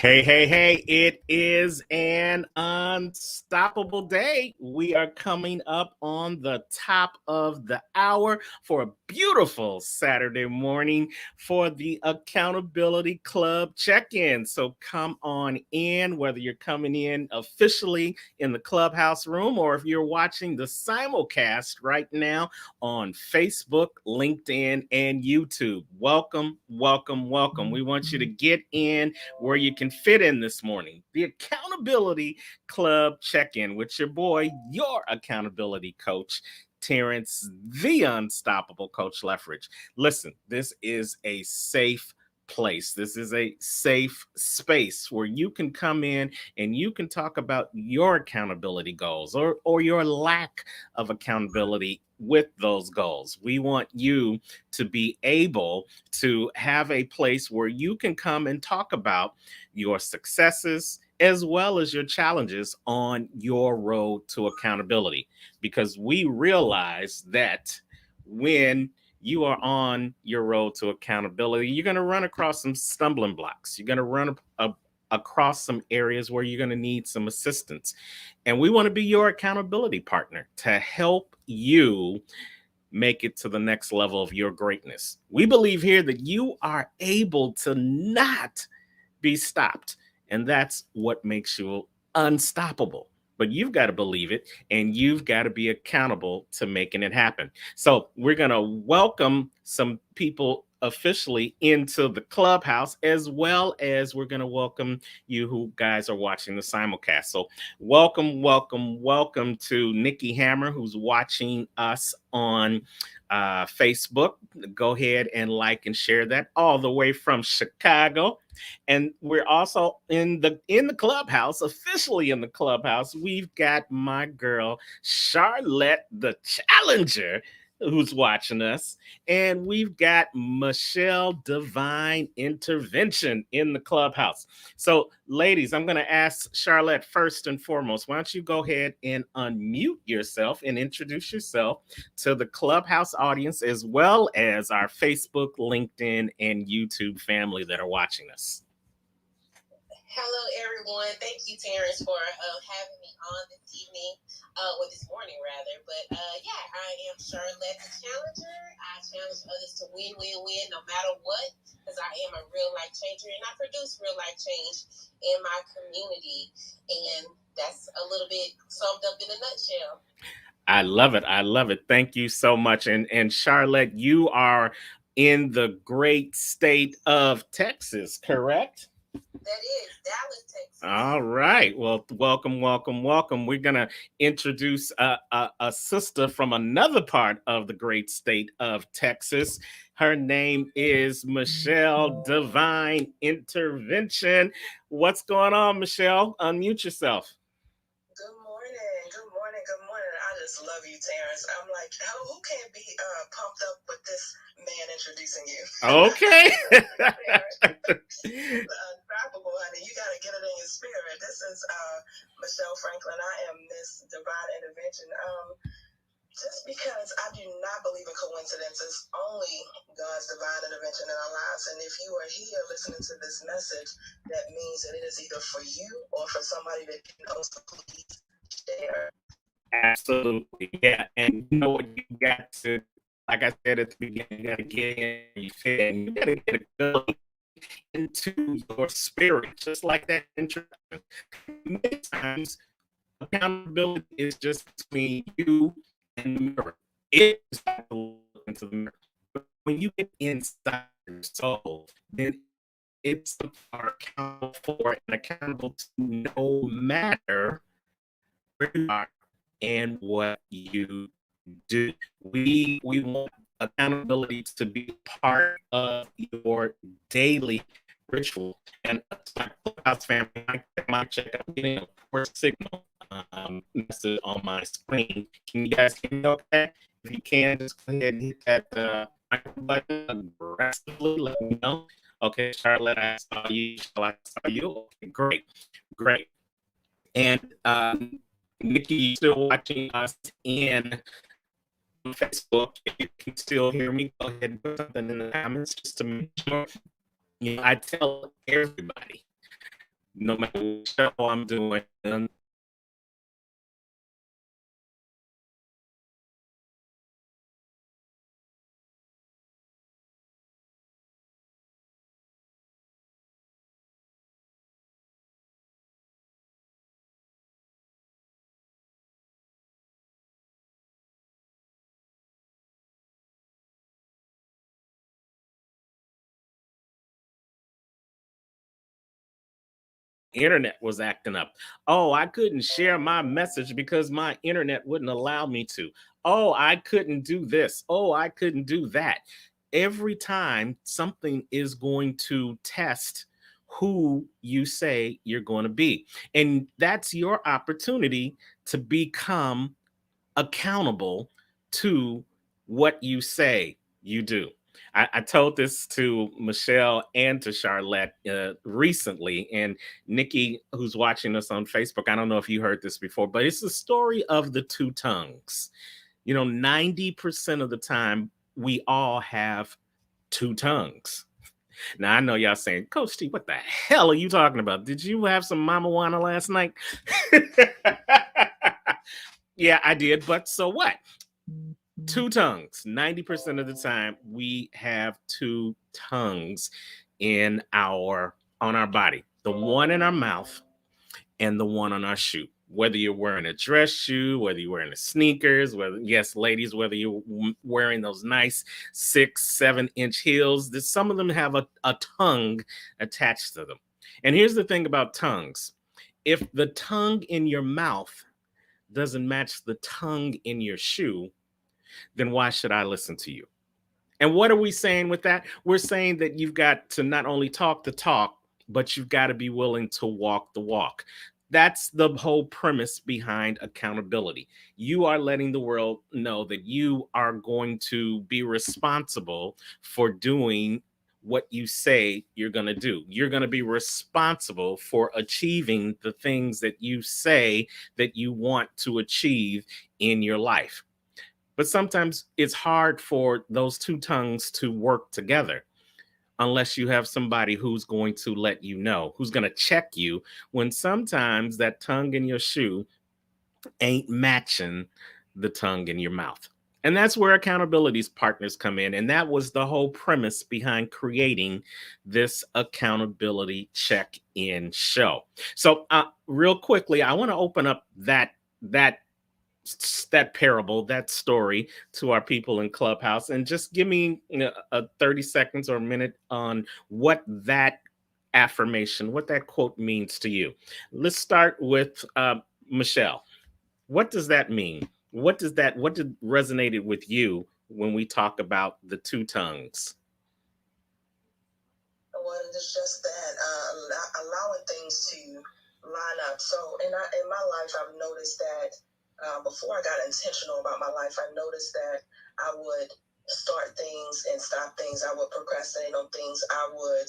Hey, it is an unstoppable day. We are coming up on the top of the hour for a beautiful Saturday morning for the Accountability Club check-in. So come on in, whether you're coming in officially in the Clubhouse room or if you're watching the simulcast right now on Facebook, LinkedIn, and YouTube. Welcome. We want you to get in where you can fit in this morning. The Accountability Club check-in with your boy, your accountability coach, Terrence, the unstoppable Coach Leffridge. Listen, this is a safe place. This is a safe space where you can come in and you can talk about your accountability goals or your lack of accountability with those goals. We want you to be able to have a place where you can come and talk about your successes as well as your challenges on your road to accountability. Because we realize that when you are on your road to accountability, you're going to run across some stumbling blocks. You're going to run across some areas where you're going to need some assistance. And we want to be your accountability partner to help you make it to the next level of your greatness. We believe here that you are able to not be stopped. And that's what makes you unstoppable. But you've got to believe it and you've got to be accountable to making it happen. So we're going to welcome some people officially into the Clubhouse, as well as we're going to welcome you who guys are watching the simulcast. So welcome to Nikki Hammer, who's watching us on Facebook. Go ahead and like and share that all the way from Chicago. And we're also in the Clubhouse, officially in the Clubhouse. We've got my girl Charlotte, the Challenger, who's watching us, and we've got Michelle Divine Intervention in the Clubhouse. So, ladies, I'm going to ask Charlotte first and foremost. Why don't you go ahead and unmute yourself and introduce yourself to the Clubhouse audience, as well as our Facebook, LinkedIn, and YouTube family that are watching us. Hello, everyone. Thank you, Terrence, for having me on this evening, this morning, rather. But yeah, I am Charlotte, the Challenger. I challenge others to win, no matter what, because I am a real life changer, and I produce real life change in my community. And that's a little bit summed up in a nutshell. I love it. Thank you so much. And Charlotte, you are in the great state of Texas, correct? That is Dallas, Texas. All right. Well, welcome. We're going to introduce a sister from another part of the great state of Texas. Her name is Michelle Divine Intervention. What's going on, Michelle? Unmute yourself. Good morning. I just love you, Terrence. I'm like, who can't be pumped up with this man introducing you? Okay. Unstoppable, honey. You got to get it in your spirit. This is Michelle Franklin. I am Miss Divine Intervention. Just because I do not believe in coincidences, only God's divine intervention in our lives. And if you are here listening to this message, that means that it is either for you or for somebody that you know. So please share. Absolutely. Yeah. And you know what, you got to, like I said at the beginning, you got to get in and you got to get ability into your spirit, just like that introduction. Many times, accountability is just between you and the mirror. It is like to look into the mirror. But when you get inside your soul, then it's accountable for and accountable to no matter where you are and what you do. We want accountability to be part of your daily ritual. And my Clubhouse family, my check, I'm getting a poor signal message on my screen. Can you guys hear me okay? If you can, just go ahead and hit that button aggressively. Let me know. Okay, Charlotte, I saw you. I saw you. Okay, great. And Nikki, you still watching us in Facebook? If you can still hear me, go ahead and put something in the comments just to make sure. I tell everybody no matter what show I'm doing. Internet was acting up. Oh, I couldn't share my message because my internet wouldn't allow me to. Oh, I couldn't do this. Oh, I couldn't do that. Every time something is going to test who you say you're going to be. And that's your opportunity to become accountable to what you say you do. I told this to Michelle and to Charlotte recently, and Nikki, who's watching us on Facebook, I don't know if you heard this before, but it's the story of the two tongues. 90% of the time, we all have two tongues. Now, I know y'all saying, Coach T, what the hell are you talking about? Did you have some Mama Juana last night? Yeah, I did, but so what? Two tongues. 90% of the time, we have two tongues on our body. The one in our mouth and the one on our shoe. Whether you're wearing a dress shoe, whether you're wearing a sneakers, yes, ladies, whether you're wearing those nice 6-7 inch heels, some of them have a tongue attached to them. And here's the thing about tongues. If the tongue in your mouth doesn't match the tongue in your shoe, then why should I listen to you? And what are we saying with that? We're saying that you've got to not only talk the talk, but you've got to be willing to walk the walk. That's the whole premise behind accountability. You are letting the world know that you are going to be responsible for doing what you say you're going to do. You're going to be responsible for achieving the things that you say that you want to achieve in your life. But sometimes it's hard for those two tongues to work together unless you have somebody who's going to let you know, who's going to check you when sometimes that tongue in your shoe ain't matching the tongue in your mouth. And that's where accountability partners come in. And that was the whole premise behind creating this accountability check-in show. So real quickly, I want to open up that parable, that story to our people in Clubhouse, and just give me a 30 seconds or a minute on what that affirmation, what that quote means to you. Let's start with Michelle. What does that mean? What did resonated with you when we talk about the two tongues? Well, it's just that allowing things to line up. So in my life, I've noticed that before I got intentional about my life, I noticed that I would start things and stop things. I would procrastinate on things. I would,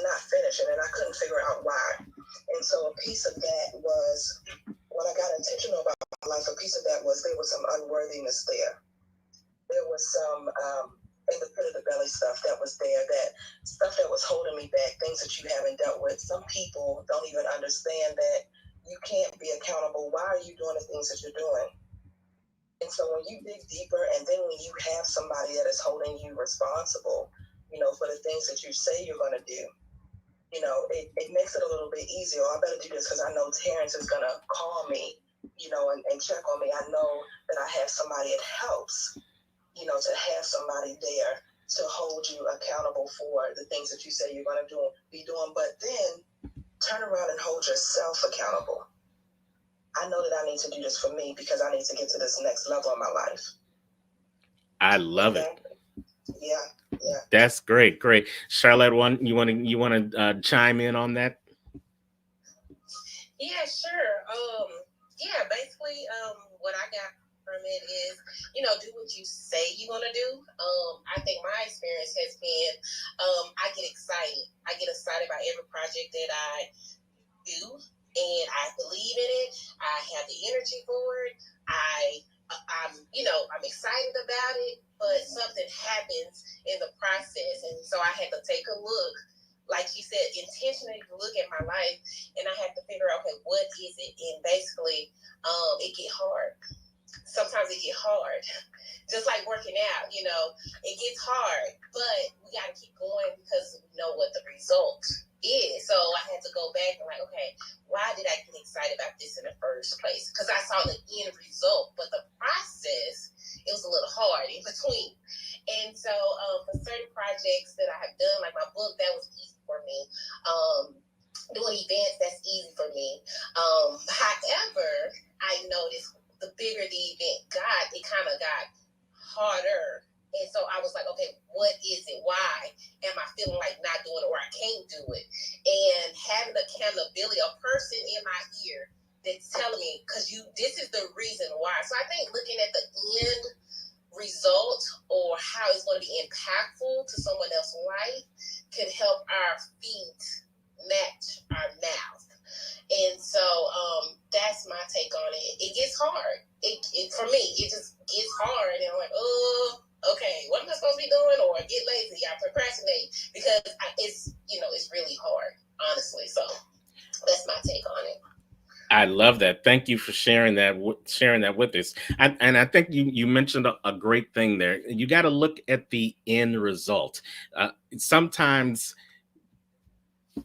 not finish it, and I couldn't figure out why. And so a piece of that was when I got intentional about my life. A piece of that was there was some unworthiness there. There was some in the pit of the belly stuff that was there, that stuff that was holding me back, things that you haven't dealt with. Some people don't even understand that you can't be accountable. Why are you doing the things that you're doing? And so when you dig deeper, and then when you have somebody that is holding you responsible, for the things that you say you're going to do, it makes it a little bit easier. I better do this because I know Terrence is going to call me, and check on me. I know that I have somebody that helps, to have somebody there to hold you accountable for the things that you say you're going to be doing. But then turn around and hold yourself accountable. I know that I need to do this for me because I need to get to this next level in my life. I love it. Yeah. That's great. Charlotte, you want to chime in on that? Yeah, sure. Basically, what I got from it is, do what you say you're gonna do. I think my experience has been, I get excited. I get excited about every project that I do, and I believe in it. I have the energy for it. I'm excited about it, but something happens in the process. And so I had to take a look, like she said, intentionally look at my life, and I had to figure out, okay, what is it? And basically, it get hard. Sometimes it get hard. Just like working out, it gets hard, but we got to keep going because we know what the result is. So I had to go back and like, okay, why did I get excited about this in the first place? Because I saw the end result, but the process, it was a little hard in between. And so for certain projects that I have done, like my book, that was easy for me. Doing events, that's easy for me. However, I noticed the bigger the event got, it kind of got harder. And so I was like, okay, what is it? Why am I feeling like not doing it, or I can't do it? And having accountability, a person in my ear that's telling me, because this is the reason why. So I think looking at the end result or how it's going to be impactful to someone else's life can help our feet match our mouth. And so that's my take on it. It gets hard. It for me, it just gets hard. And I'm like, oh, okay, what am I supposed to be doing? Or I get lazy, I procrastinate, because it's really hard, honestly. So that's my take on it. I love that. Thank you for sharing that with us. And I think you mentioned a great thing there. You got to look at the end result. Sometimes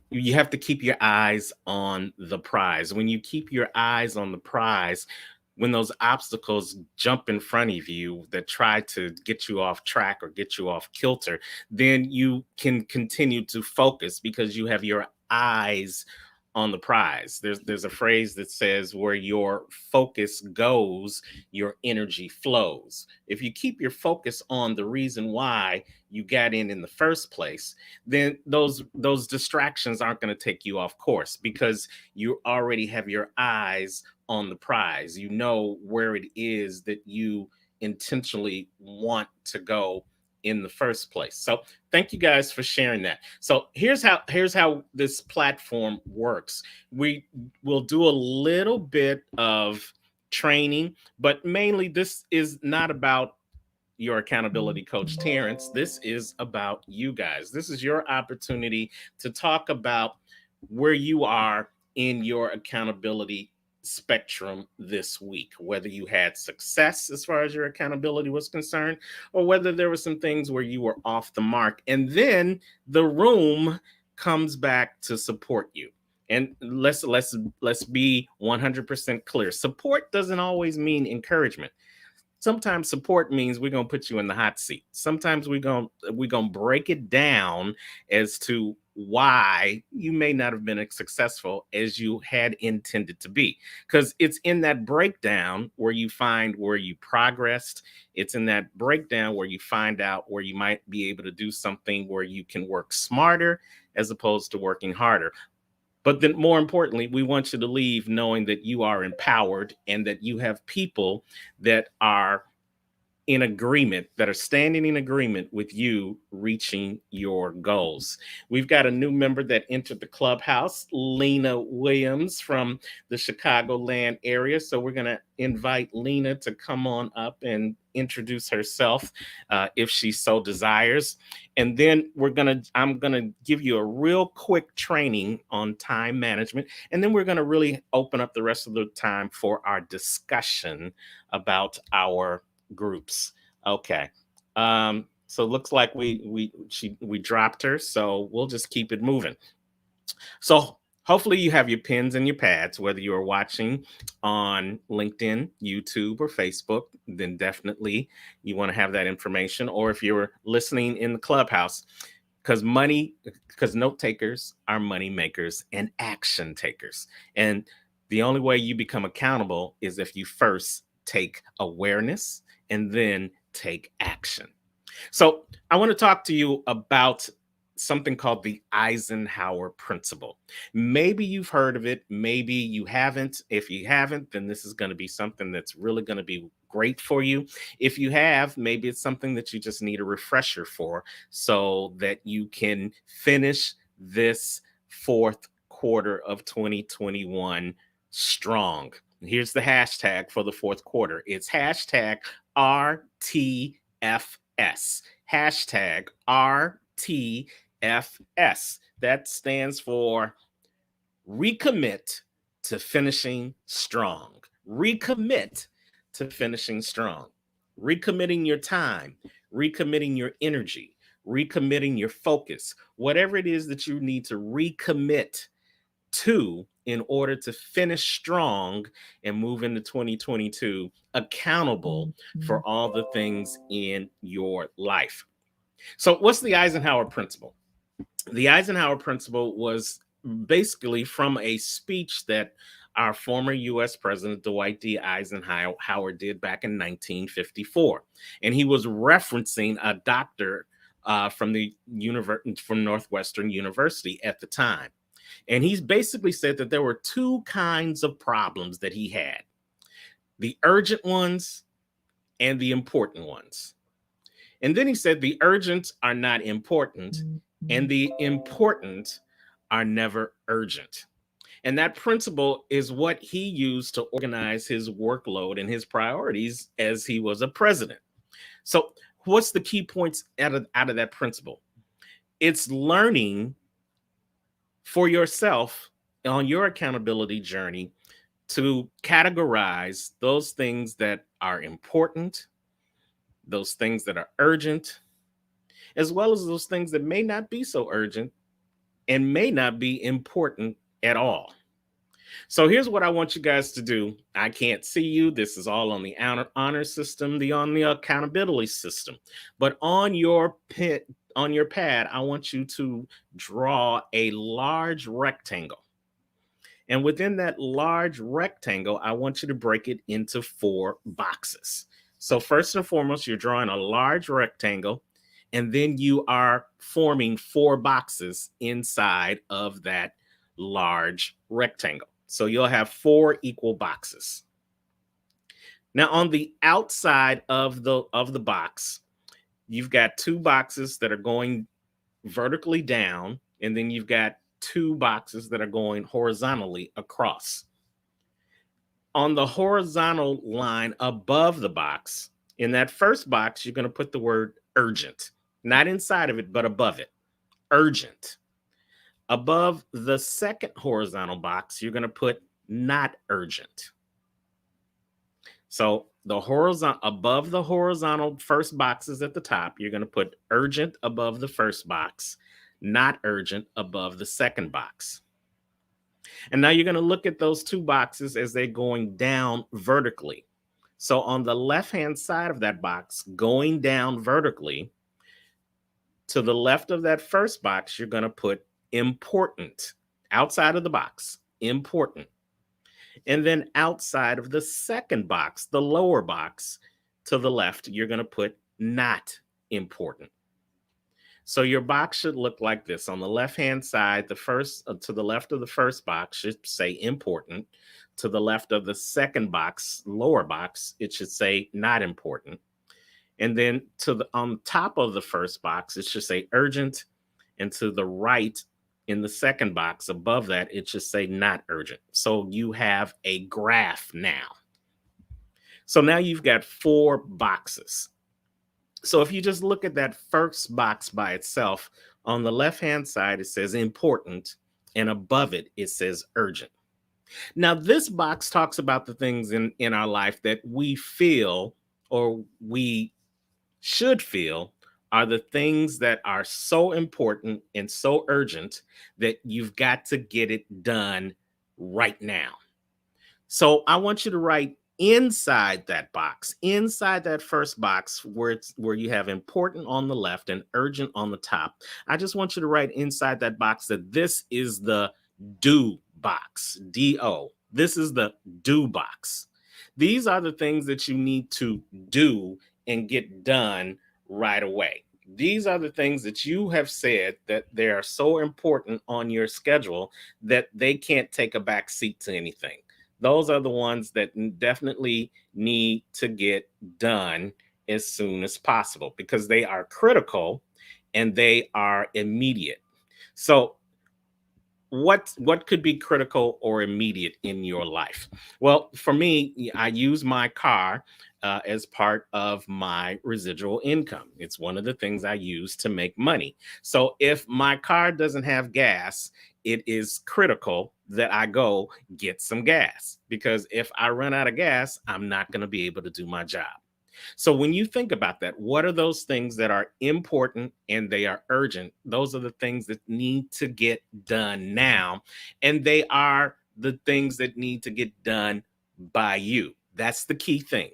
you have to keep your eyes on the prize. When you keep your eyes on the prize, when those obstacles jump in front of you that try to get you off track or get you off kilter, then you can continue to focus because you have your eyes on the prize. There's a phrase that says, where your focus goes, your energy flows. If you keep your focus on the reason why you got in the first place, then those distractions aren't going to take you off course, because you already have your eyes on the prize. You know where it is that you intentionally want to go in the first place. So thank you guys for sharing that. So here's how this platform works. We will do a little bit of training, but mainly this is not about your accountability coach, Terrence. This is about you guys. This is your opportunity to talk about where you are in your accountability spectrum this week, whether you had success as far as your accountability was concerned, or whether there were some things where you were off the mark. And then the room comes back to support you. And let's be 100% clear. Support doesn't always mean encouragement. Sometimes support means we're gonna put you in the hot seat. Sometimes we're gonna break it down as to why you may not have been as successful as you had intended to be. Because it's in that breakdown where you find where you progressed. It's in that breakdown where you find out where you might be able to do something where you can work smarter as opposed to working harder. But then more importantly, we want you to leave knowing that you are empowered and that you have people that are in agreement, that are standing in agreement with you reaching your goals. We've got a new member that entered the clubhouse, Lena Williams from the Chicagoland area. So we're going to invite Lena to come on up and introduce herself if she so desires. And then I'm going to give you a real quick training on time management. And then we're going to really open up the rest of the time for our discussion about our groups. Okay. So it looks like we dropped her, so we'll just keep it moving. So hopefully you have your pens and your pads, whether you are watching on LinkedIn, YouTube, or Facebook, then definitely you want to have that information. Or if you're listening in the clubhouse, because note takers are money makers and action takers. And the only way you become accountable is if you first take awareness and then take action. So I want to talk to you about something called the Eisenhower Principle. Maybe you've heard of it, maybe you haven't. If you haven't, then this is going to be something that's really going to be great for you. If you have, maybe it's something that you just need a refresher for so that you can finish this fourth quarter of 2021 strong. Here's the hashtag for the fourth quarter. It's hashtag RTFS. hashtag RTFS. That stands for recommit to finishing strong. Recommit to finishing strong. Recommitting your time, recommitting your energy, recommitting your focus, whatever it is that you need to recommit to in order to finish strong and move into 2022 accountable for all the things in your life. So, what's the Eisenhower Principle? The Eisenhower Principle was basically from a speech that our former US President Dwight D. Eisenhower did back in 1954. And he was referencing a doctor from Northwestern University at the time. And he's basically said that there were two kinds of problems that he had: the urgent ones and the important ones. And then he said the urgent are not important, and the important are never urgent. And that principle is what he used to organize his workload and his priorities as he was a president. So, what's the key points out of that principle? It's learning for yourself on your accountability journey to categorize those things that are important, those things that are urgent, as well as those things that may not be so urgent and may not be important at all. So here's what I want you guys to do. I can't see you. This is all on the honor system, on the accountability system. But on your pad, I want you to draw a large rectangle. And within that large rectangle, I want you to break it into 4 boxes. So first and foremost, you're drawing a large rectangle, and then you are forming 4 boxes inside of that large rectangle. So you'll have 4 equal boxes. Now on the outside of the box, you've got 2 boxes that are going vertically down, and then you've got 2 boxes that are going horizontally across. On the horizontal line above the box, in that first box, you're going to put the word urgent, not inside of it, but above it. Urgent. Above the second horizontal box, you're going to put not urgent. So the above the horizontal first boxes at the top, you're going to put urgent above the first box, not urgent above the second box. And now you're going to look at those 2 boxes as they're going down vertically. So on the left-hand side of that box, going down vertically, to the left of that first box, you're going to put important. Outside of the box, important. And then outside of the second box, the lower box, to the left, you're going to put not important. So your box should look like this. On the left-hand side, to the left of the first box should say important. To the left of the second box, lower box, it should say not important. And then on top of the first box, it should say urgent. And to the right in the second box above that, it should say not urgent. So you have a graph now. So now you've got 4 boxes. So if you just look at that first box by itself, on the left-hand side, it says important, and above it, it says urgent. Now, this box talks about the things in our life that we feel, or we should feel, are the things that are so important and so urgent that you've got to get it done right now. So I want you to write inside that box, inside that first box where you have important on the left and urgent on the top. I just want you to write inside that box that this is the do box, D-O. This is the do box. These are the things that you need to do and get done right away. These are the things that you have said that they are so important on your schedule that they can't take a back seat to anything. Those are the ones that definitely need to get done as soon as possible because they are critical and they are immediate. So what could be critical or immediate in your life? Well, for me, I use my car as part of my residual income. It's one of the things I use to make money. So if my car doesn't have gas, it is critical that I go get some gas, because if I run out of gas, I'm not going to be able to do my job. So when you think about that, what are those things that are important and they are urgent? Those are the things that need to get done now. And they are the things that need to get done by you. That's the key thing.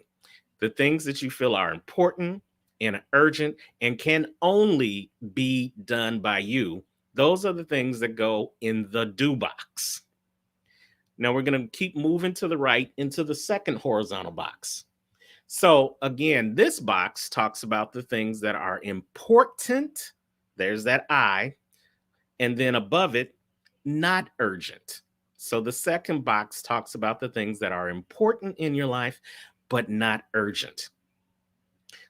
The things that you feel are important and urgent and can only be done by you. Those are the things that go in the do box. Now we're going to keep moving to the right into the second horizontal box. So again, this box talks about the things that are important. There's that I. And then above it, not urgent. So the second box talks about the things that are important in your life, but not urgent.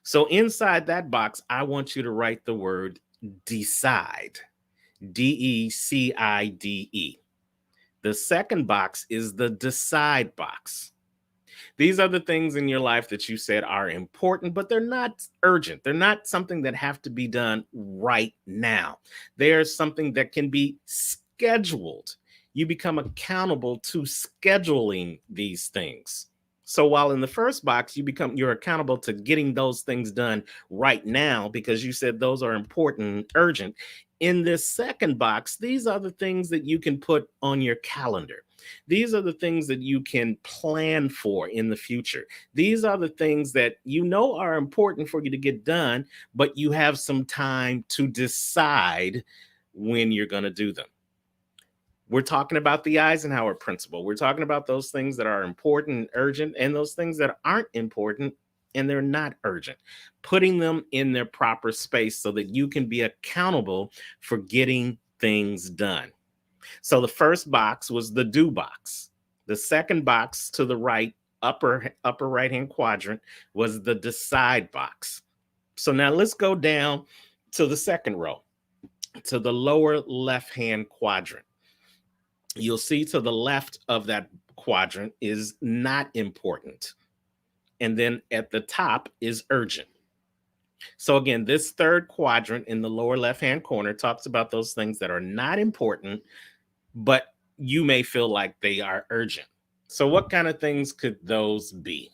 So inside that box, I want you to write the word decide. DECIDE. The second box is the decide box. These are the things in your life that you said are important, but they're not urgent. They're not something that have to be done right now. They're something that can be scheduled. You become accountable to scheduling these things. So while in the first box, you're accountable to getting those things done right now because you said those are important and urgent. In this second box, these are the things that you can put on your calendar. These are the things that you can plan for in the future. These are the things that you know are important for you to get done, but you have some time to decide when you're going to do them. We're talking about the Eisenhower Principle. We're talking about those things that are important and urgent and those things that aren't important and they're not urgent. Putting them in their proper space so that you can be accountable for getting things done. So the first box was the do box. The second box to the right, upper right hand quadrant, was the decide box. So now let's go down to the second row, to the lower left hand quadrant. You'll see to the left of that quadrant is not important. And then at the top is urgent. So again, this third quadrant in the lower left hand corner talks about those things that are not important, but you may feel like they are urgent. So what kind of things could those be?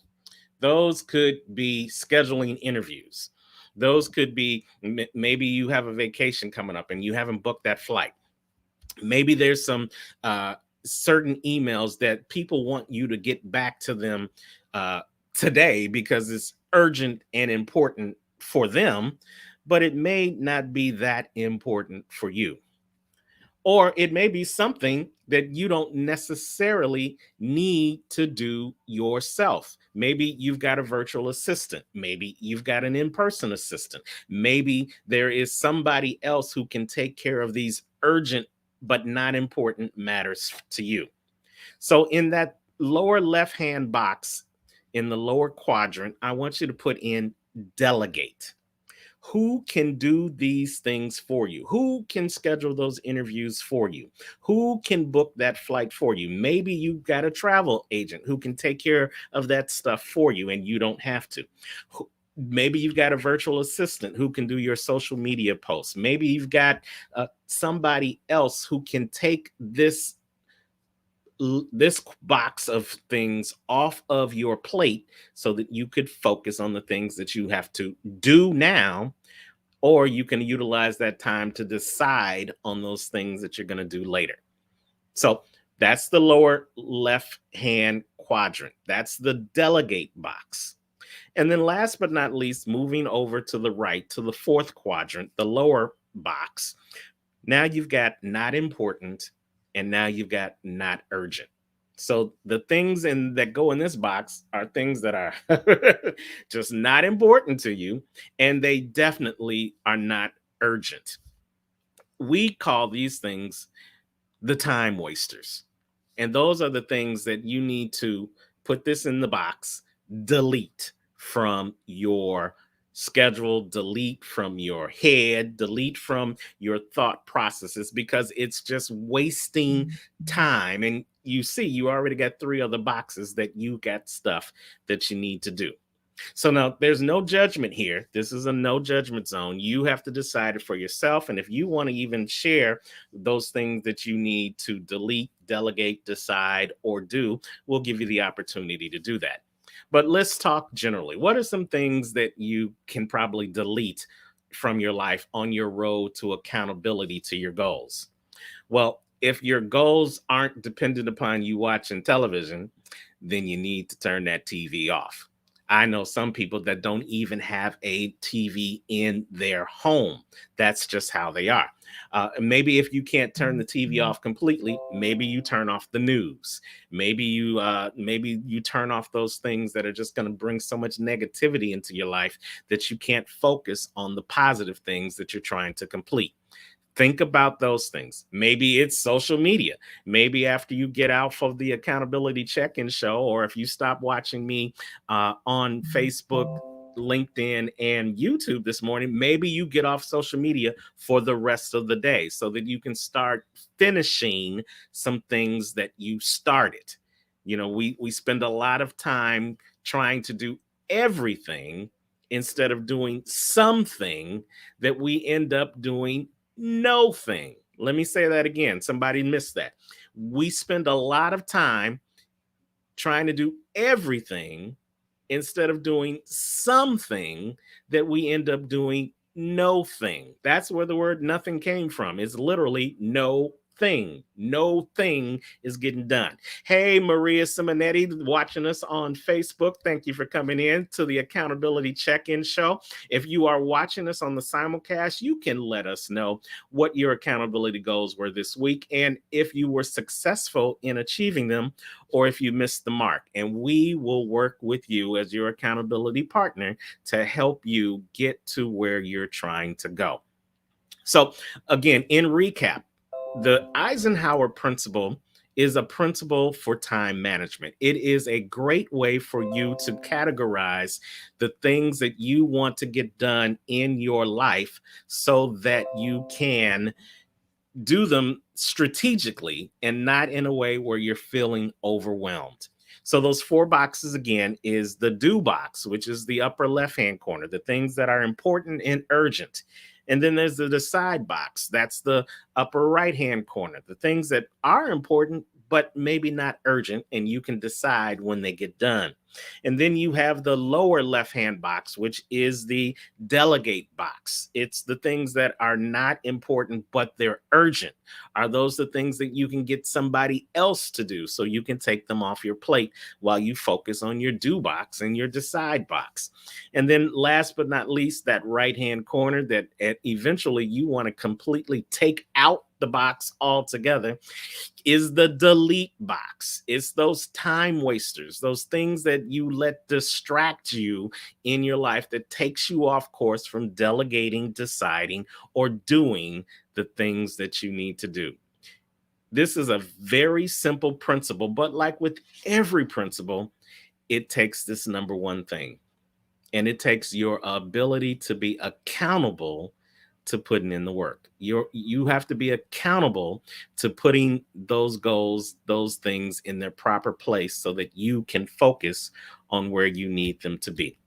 Those could be scheduling interviews. Those could be maybe you have a vacation coming up and you haven't booked that flight. Maybe there's some certain emails that people want you to get back to them today because it's urgent and important for them, but it may not be that important for you. Or it may be something that you don't necessarily need to do yourself. Maybe you've got a virtual assistant. Maybe you've got an in-person assistant. Maybe there is somebody else who can take care of these urgent but not important matters to you. So in that lower left-hand box, in the lower quadrant, I want you to put in delegate. Who can do these things for you? Who can schedule those interviews for you? Who can book that flight for you? Maybe you've got a travel agent who can take care of that stuff for you and you don't have to. Maybe you've got a virtual assistant who can do your social media posts. Maybe you've got somebody else who can take this box of things off of your plate so that you could focus on the things that you have to do now, or you can utilize that time to decide on those things that you're going to do later. So that's the lower left hand quadrant. That's the delegate box. And then last but not least, moving over to the right to the fourth quadrant, the lower box. Now you've got not important, and now you've got not urgent. So the things that go in this box are things that are just not important to you, and they definitely are not urgent. We call these things the time wasters. And those are the things that you need to put this in the box, delete from your Schedule, delete from your head, delete from your thought processes, because it's just wasting time. And you see, you already got 3 other boxes that you got stuff that you need to do. So now there's no judgment here. This is a no judgment zone. You have to decide it for yourself. And if you want to even share those things that you need to delete, delegate, decide, or do, we'll give you the opportunity to do that. But let's talk generally. What are some things that you can probably delete from your life on your road to accountability to your goals? Well, if your goals aren't dependent upon you watching television, then you need to turn that TV off. I know some people that don't even have a TV in their home. That's just how they are. Maybe if you can't turn the TV off completely, maybe you turn off the news. Maybe you turn off those things that are just going to bring so much negativity into your life that you can't focus on the positive things that you're trying to complete. Think about those things. Maybe it's social media. Maybe after you get out of the accountability check-in show, or if you stop watching me on Facebook, LinkedIn, and YouTube this morning, maybe you get off social media for the rest of the day so that you can start finishing some things that you started. You know, we spend a lot of time trying to do everything instead of doing something that we end up doing no thing. Let me say that again. Somebody missed that. We spend a lot of time trying to do everything instead of doing something that we end up doing no thing. That's where the word nothing came from. It's literally no thing. No thing is getting done. Hey, Maria Simonetti, watching us on Facebook. Thank you for coming in to the Accountability Check-In Show. If you are watching us on the simulcast, you can let us know what your accountability goals were this week and if you were successful in achieving them or if you missed the mark. And we will work with you as your accountability partner to help you get to where you're trying to go. So again, in recap, the Eisenhower Principle is a principle for time management. It is a great way for you to categorize the things that you want to get done in your life so that you can do them strategically and not in a way where you're feeling overwhelmed. So those 4 boxes again is the do box, which is the upper left-hand corner, the things that are important and urgent. And then there's the decide box. That's the upper right-hand corner, the things that are important but maybe not urgent, and you can decide when they get done. And then you have the lower left-hand box, which is the delegate box. It's the things that are not important, but they're urgent. Are those the things that you can get somebody else to do so you can take them off your plate while you focus on your do box and your decide box? And then last but not least, that right-hand corner that eventually you want to completely take out the box altogether is the delete box. It's those time wasters, those things that you let distract you in your life that takes you off course from delegating, deciding, or doing the things that you need to do. This is a very simple principle, but like with every principle, it takes this number one thing, and it takes your ability to be accountable to putting in the work. You have to be accountable to putting those goals, those things in their proper place so that you can focus on where you need them to be.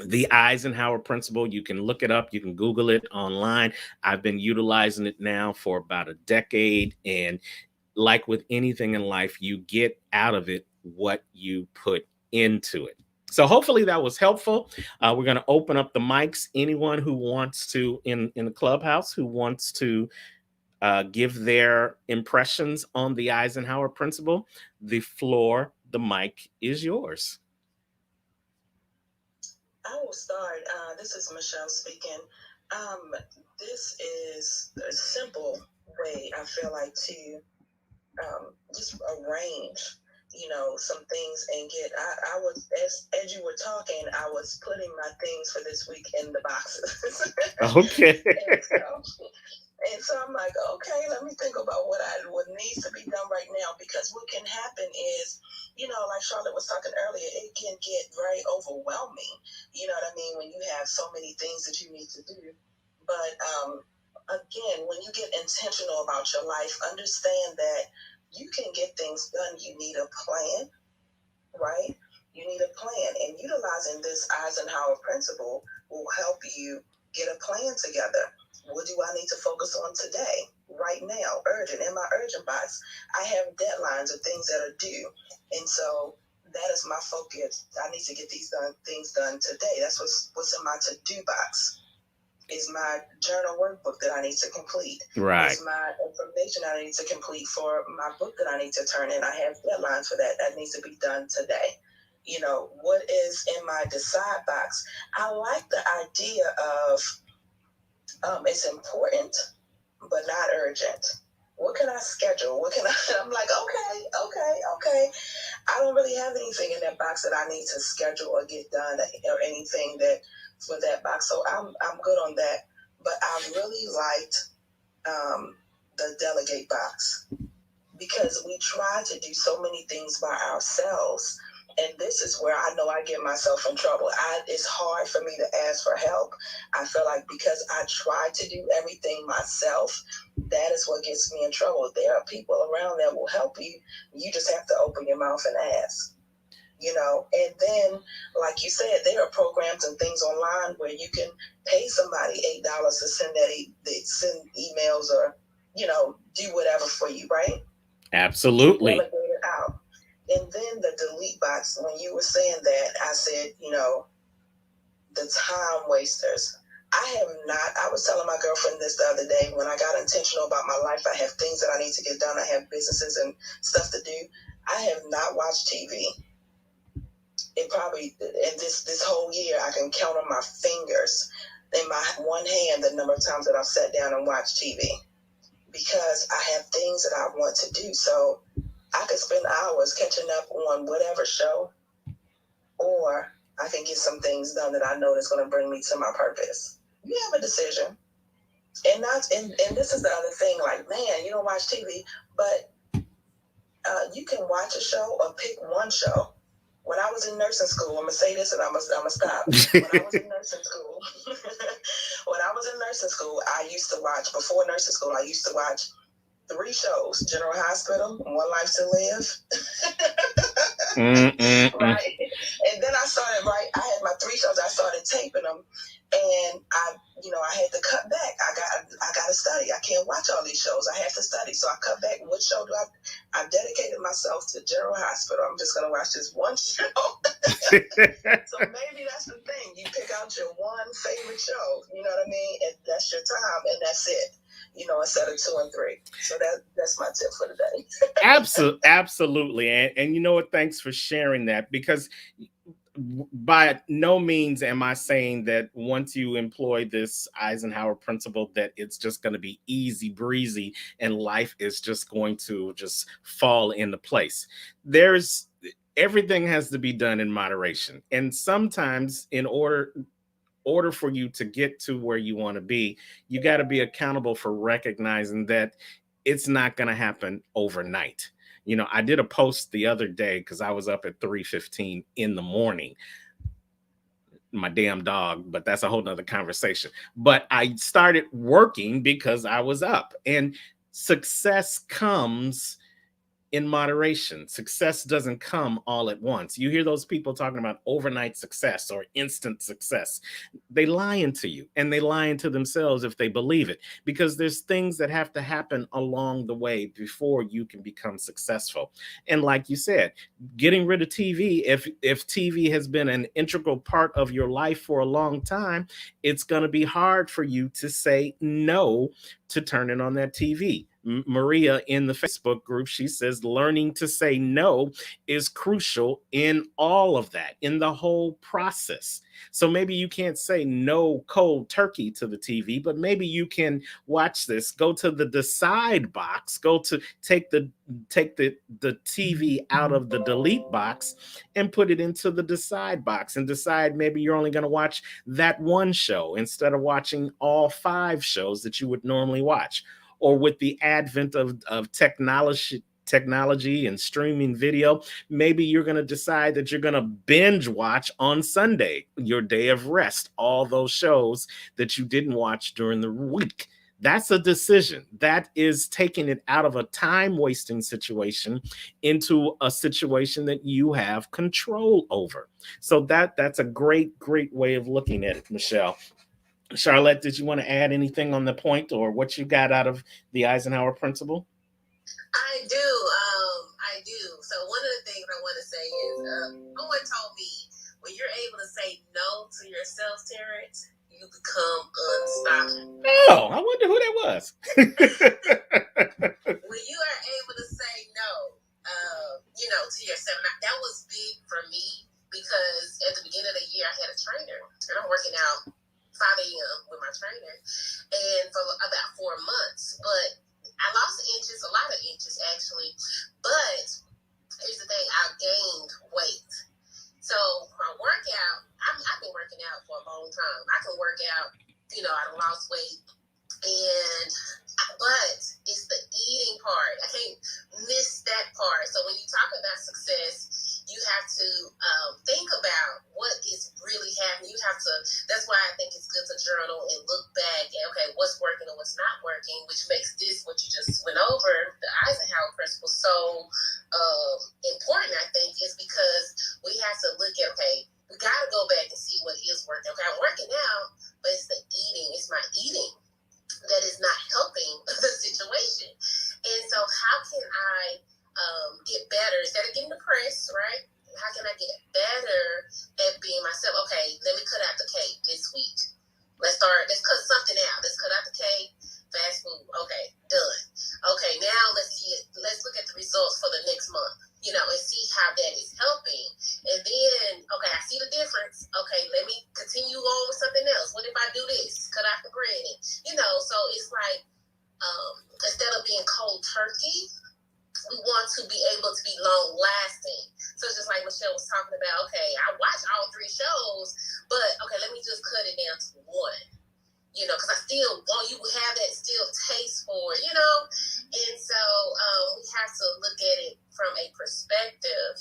The Eisenhower Principle, you can look it up, you can Google it online. I've been utilizing it now for about a decade. And like with anything in life, you get out of it what you put into it. So hopefully that was helpful. We're going to open up the mics. Anyone who wants to, in the clubhouse, who wants to give their impressions on the Eisenhower Principle, the floor, the mic is yours. I will start. This is Michelle speaking. This is a simple way, I feel like, to just arrange, some things and get. I was as you were talking, I was putting my things for this week in the boxes. Okay. And so I'm like, okay, let me think about what needs to be done right now, because what can happen is, like Charlotte was talking earlier, it can get very overwhelming, You know what I mean? When you have so many things that you need to do. But again, when you get intentional about your life, understand that you can get things done. You need a plan, right? You need a plan. And utilizing this Eisenhower Principle will help you get a plan together. What do I need to focus on today, right now, urgent? In my urgent box, I have deadlines of things that are due. And so that is my focus. I need to get these things done today. That's what's in my to-do box. Is my journal workbook that I need to complete. Right. Is my information I need to complete for my book that I need to turn in. I have deadlines for that. That needs to be done today. You know, what is in my decide box? I like the idea of it's important, but not urgent. What can I schedule? What can I? I'm like, okay. I don't really have anything in that box that I need to schedule or get done or anything that for that box. So I'm good on that. But I really liked the delegate box because we try to do so many things by ourselves. And this is where I know I get myself in trouble. It's hard for me to ask for help. I feel like because I try to do everything myself, that is what gets me in trouble. There are people around that will help you. You just have to open your mouth and ask. You know, and then, like you said, there are programs and things online where you can pay somebody $8 to send send emails or, you know, do whatever for you, right? Absolutely. Delegate it out. And then the delete box, when you were saying that, I said, you know, the time wasters. I was telling my girlfriend this the other day, when I got intentional about my life, I have things that I need to get done. I have businesses and stuff to do. I have not watched TV. It probably, in this whole year, I can count on my fingers in my one hand the number of times that I've sat down and watched TV because I have things that I want to do. So I could spend hours catching up on whatever show, or I can get some things done that I know that's going to bring me to my purpose. You have a decision. And this is the other thing, like, man, you don't watch TV, but you can watch a show or pick one show. When I was in nursing school, I'm going to say this and I'm going to stop. When I was in nursing school, I used to watch, before nursing school, I used to watch 3 shows: General Hospital, One Life to Live. Right. And then I had my 3 shows. I started taping them, and I had to cut back. I got to study. I can't watch all these shows. I have to study. So I cut back. What show do I dedicated myself to General Hospital. I'm just going to watch this one show. So maybe that's the thing. You pick out your one favorite show, you know what I mean? And that's your time, and that's it. You know, instead of 2 and 3. So that's my tip for today. Absolutely. And you know what? Thanks for sharing that, because by no means am I saying that once you employ this Eisenhower principle that it's just going to be easy breezy and life is just going to just fall into place. Everything has to be done in moderation. And sometimes in order for you to get to where you want to be, you got to be accountable for recognizing that it's not going to happen overnight. You know, I did a post the other day because I was up at 3:15 in the morning. My damn dog, but that's a whole nother conversation. But I started working because I was up, and success comes in moderation. Success doesn't come all at once. You hear those people talking about overnight success or instant success. They lying to you, and they lying to themselves if they believe it, because there's things that have to happen along the way before you can become successful. And like you said, getting rid of TV, if TV has been an integral part of your life for a long time, it's going to be hard for you to say no to turning on that TV. Maria in the Facebook group, she says learning to say no is crucial in all of that, in the whole process. So maybe you can't say no cold turkey to the TV, but maybe you can watch this, go to the decide box, go to take the TV out of the delete box and put it into the decide box, and decide maybe you're only going to watch that one show instead of watching all 5 shows that you would normally watch. Or with the advent of technology and streaming video, maybe you're going to decide that you're going to binge watch on Sunday, your day of rest, all those shows that you didn't watch during the week. That's a decision. That is taking it out of a time wasting situation into a situation that you have control over. So that's a great way of looking at it, Michelle. Charlotte, did you want to add anything on the point or what you got out of the Eisenhower Principle? I do. I do. So one of the things I want to say is, someone told me when you're able to say no to yourself, Terrence, you become unstoppable. Oh, I wonder who that was. When you are able to say no, to yourself, that was big for me because at the beginning of the year I had a trainer and I'm working out 5 a.m. with my trainer, and for about 4 months, but I lost inches, a lot of inches actually, but here's the thing, I gained weight. So my workout, I've been working out for a long time. I can work out, I lost weight, but it's the eating part. I can't miss that part. So when you talk about success, you have to think about what is really happening. That's why I think it's good to journal and look back at, okay, what's working and what's not working, which makes this, what you just went over, the Eisenhower Principle, so important, I think, is because we have to look at, okay, we got to go back and see what is working. Okay, I'm working out, but it's the eating. It's my eating that is not helping the situation. And so how can I get better instead of getting depressed, right? How can I get better at being myself? Okay, let me cut out the cake this week. Let's cut something out. Let's cut out the cake, fast food. Okay, done. Okay, now let's look at the results for the next month, and see how that is helping. And then, okay, I see the difference. Okay, let me continue on with something else. What if I do this? Cut out the bread. And, so it's like, instead of being cold turkey, we want to be able to be long lasting. So it's just like Michelle was talking about, okay, I watch all 3 shows, but okay, let me just cut it down to 1. Because I still want you to have that still taste for it, And so we have to look at it from a perspective.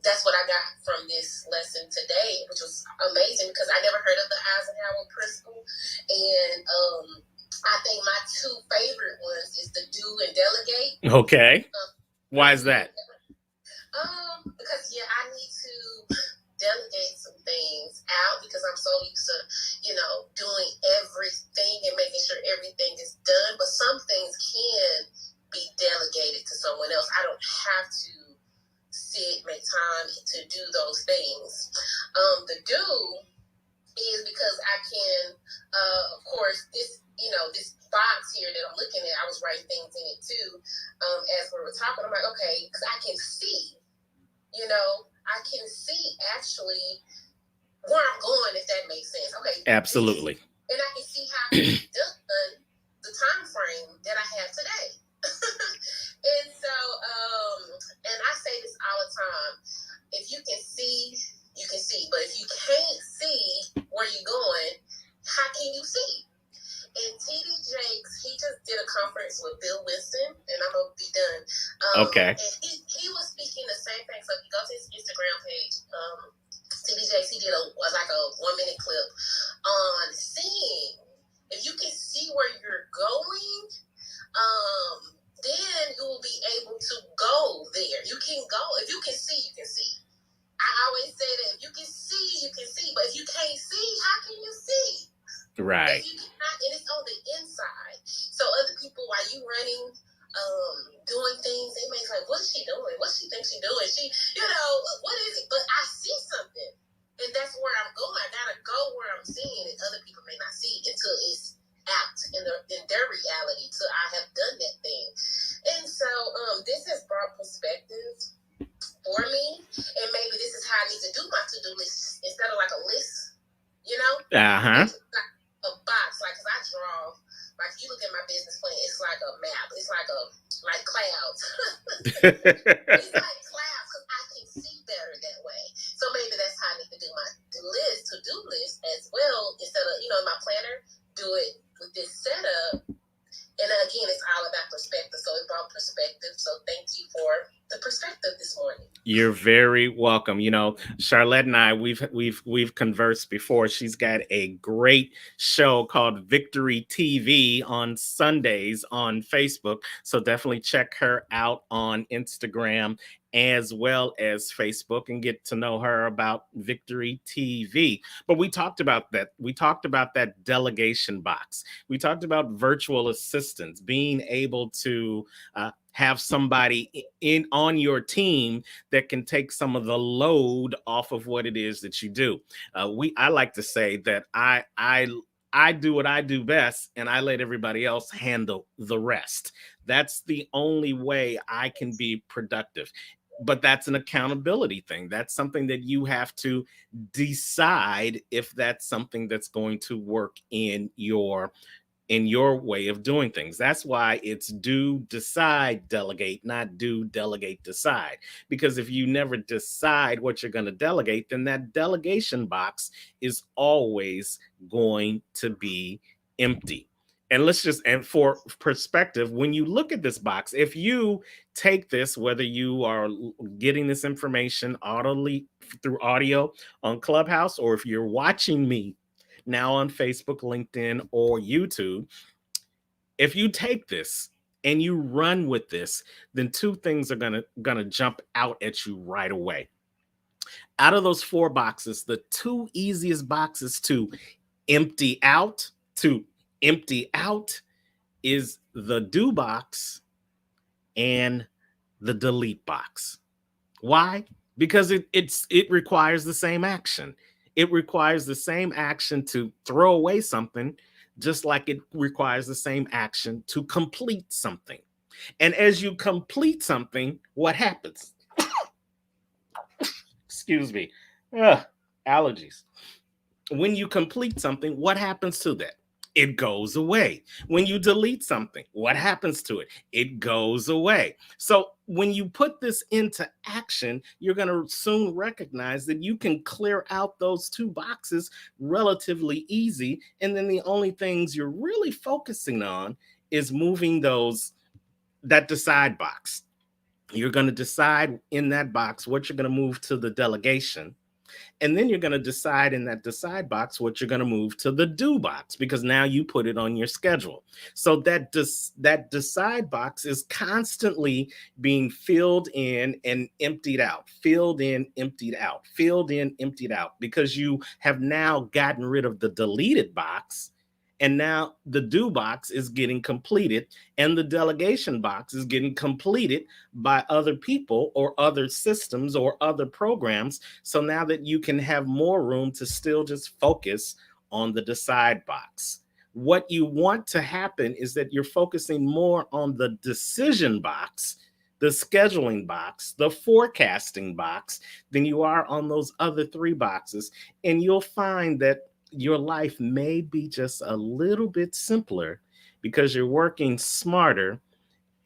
That's what I got from this lesson today, which was amazing because I never heard of the Eisenhower Principle. And I think my 2 favorite ones is the do and delegate. Okay. Why is that? Because I need to delegate some things out because I'm so used to, doing everything and making sure everything is done. But some things can be delegated to someone else. I don't have to make time to do those things. The do is because I can, of course, this box here that I'm looking at, I was writing things in it too. As we were talking, I'm like, okay, because I can see, I can see actually where I'm going, if that makes sense. Okay. Absolutely. And I can see how it's done the time frame that I have today. And so, and I say this all the time, if you can see, you can see. But if you can't see where you're going, how can you see? And T.D. Jakes, he just did a conference with Bill Winston, and I'm going to be done. Okay. And he was speaking the same thing. So if you go to his Instagram page, T.D. Jakes, he did a 1-minute clip on seeing. If you can see where you're going, then you will be able to go there. You can go. If you can see, you can see. I always say that if you can see, you can see. But if you can't see, how can you see? Right. If you cannot, and it's on the inside. So other people, while you running, doing things, they may say, what is she doing? What she thinks she's doing? She, what is it? But I see something. And that's where I'm going. I gotta go where I'm seeing it. Other people may not see it until it's out in their reality, till I have done that thing. And so this has brought perspective for me. And maybe this is how I need to do my to-do list instead of like a list, Uh-huh. like a box, like, cause I draw, like if you look at my business plan, it's like a map. It's like clouds. It's like clouds because I can see better that way. So maybe that's how I need to do my to-do list as well. Instead of, in my planner, do it with this setup And again, it's all about perspective. So it brought perspective. So thank you for the perspective this morning. You're very welcome. You know, Charlotte and I, we've conversed before. She's got a great show called Victory TV on Sundays on Facebook. So definitely check her out on Instagram as well as Facebook and get to know her about Victory TV. But we talked about that. We talked about that delegation box. We talked about virtual assistants, being able to have somebody in on your team that can take some of the load off of what it is that you do. I like to say that I do what I do best, and I let everybody else handle the rest. That's the only way I can be productive. But that's an accountability thing. That's something that you have to decide if that's something that's going to work in your way of doing things. That's why it's do, decide, delegate, not do, delegate, decide. Because if you never decide what you're going to delegate, then that delegation box is always going to be empty. And for perspective, when you look at this box, if you take this, whether you are getting this information audibly through audio on Clubhouse, or if you're watching me now on Facebook, LinkedIn, or YouTube, if you take this and you run with this, then two things are gonna jump out at you right away. Out of those 4 boxes, the 2 easiest boxes to empty out is the do box and the delete box. Why? Because it requires the same action. It requires the same action to throw away something, just like it requires the same action to complete something. And as you complete something, what happens? Excuse me. Ugh, allergies. When you complete something, what happens to that? It goes away. When you delete something, what happens to it? It goes away. So when you put this into action, you're going to soon recognize that you can clear out those 2 boxes relatively easy. And then the only things you're really focusing on is moving that decide box. You're going to decide in that box what you're going to move to the delegation. And then you're going to decide in that decide box what you're going to move to the do box, because now you put it on your schedule. So that decide box is constantly being filled in and emptied out, filled in, emptied out, filled in, emptied out, because you have now gotten rid of the deleted box. And now the do box is getting completed, and the delegation box is getting completed by other people or other systems or other programs. So now that you can have more room to still just focus on the decide box. What you want to happen is that you're focusing more on the decision box, the scheduling box, the forecasting box, than you are on those other 3 boxes. And you'll find that your life may be just a little bit simpler because you're working smarter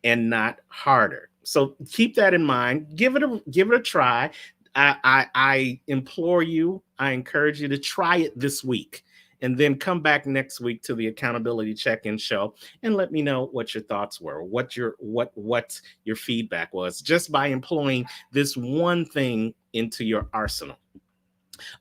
and not harder. So keep that in mind. Give it a try. I implore you, I encourage you to try it this week, and then come back next week to the Accountability Check-in show and let me know what your thoughts were, what your feedback was, just by employing this one thing into your arsenal.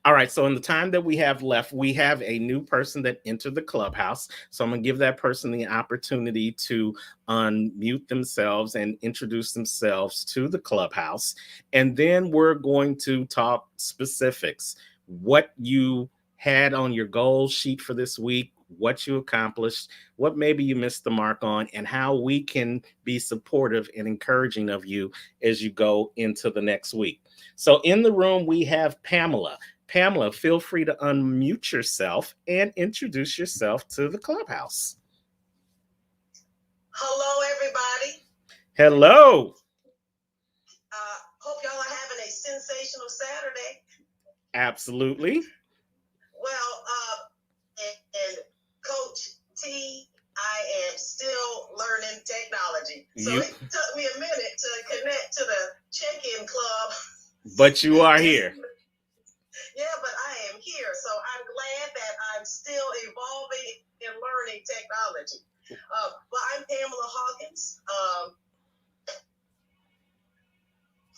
All right, so in the time that we have left, we have a new person that entered the Clubhouse. So I'm going to give that person the opportunity to unmute themselves and introduce themselves to the Clubhouse. And then we're going to talk specifics, what you had on your goal sheet for this week, what you accomplished, what maybe you missed the mark on, and how we can be supportive and encouraging of you as you go into the next week. So in the room, we have Pamela. Pamela, feel free to unmute yourself and introduce yourself to the Clubhouse. Hello, everybody. Hello. Hope y'all are having a sensational Saturday. Absolutely. Well, and Coach T, I am still learning technology. So it took me a minute to connect to the Checkin club. But you are here. Yeah, but I am here. So I'm glad that I'm still evolving and learning technology. Well, I'm Pamela Hawkins.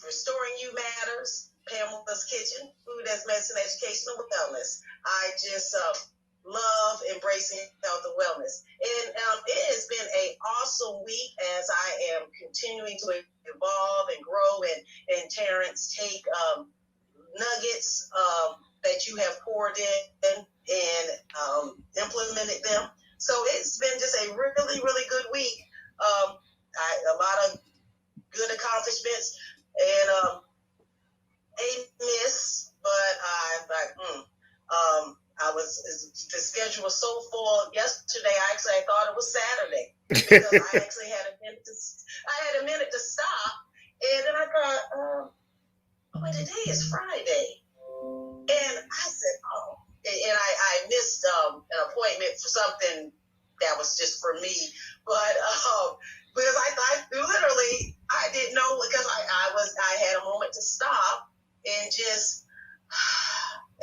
Restoring You Matters, Pamela's Kitchen, Food as Medicine, Education, and Wellness. I just love embracing health and wellness. And it has been an awesome week as I am continuing to evolve and grow, and Terrence, take nuggets that you have poured in and implemented them. So it's been just a really, really good week. A lot of good accomplishments and a miss, but the schedule was so full yesterday. I thought it was Saturday because I actually had a minute to stop, and then I thought, well, today is Friday, and I said, oh, and I missed an appointment for something that was just for me, but because I thought literally I didn't know, because I had a moment to stop and just,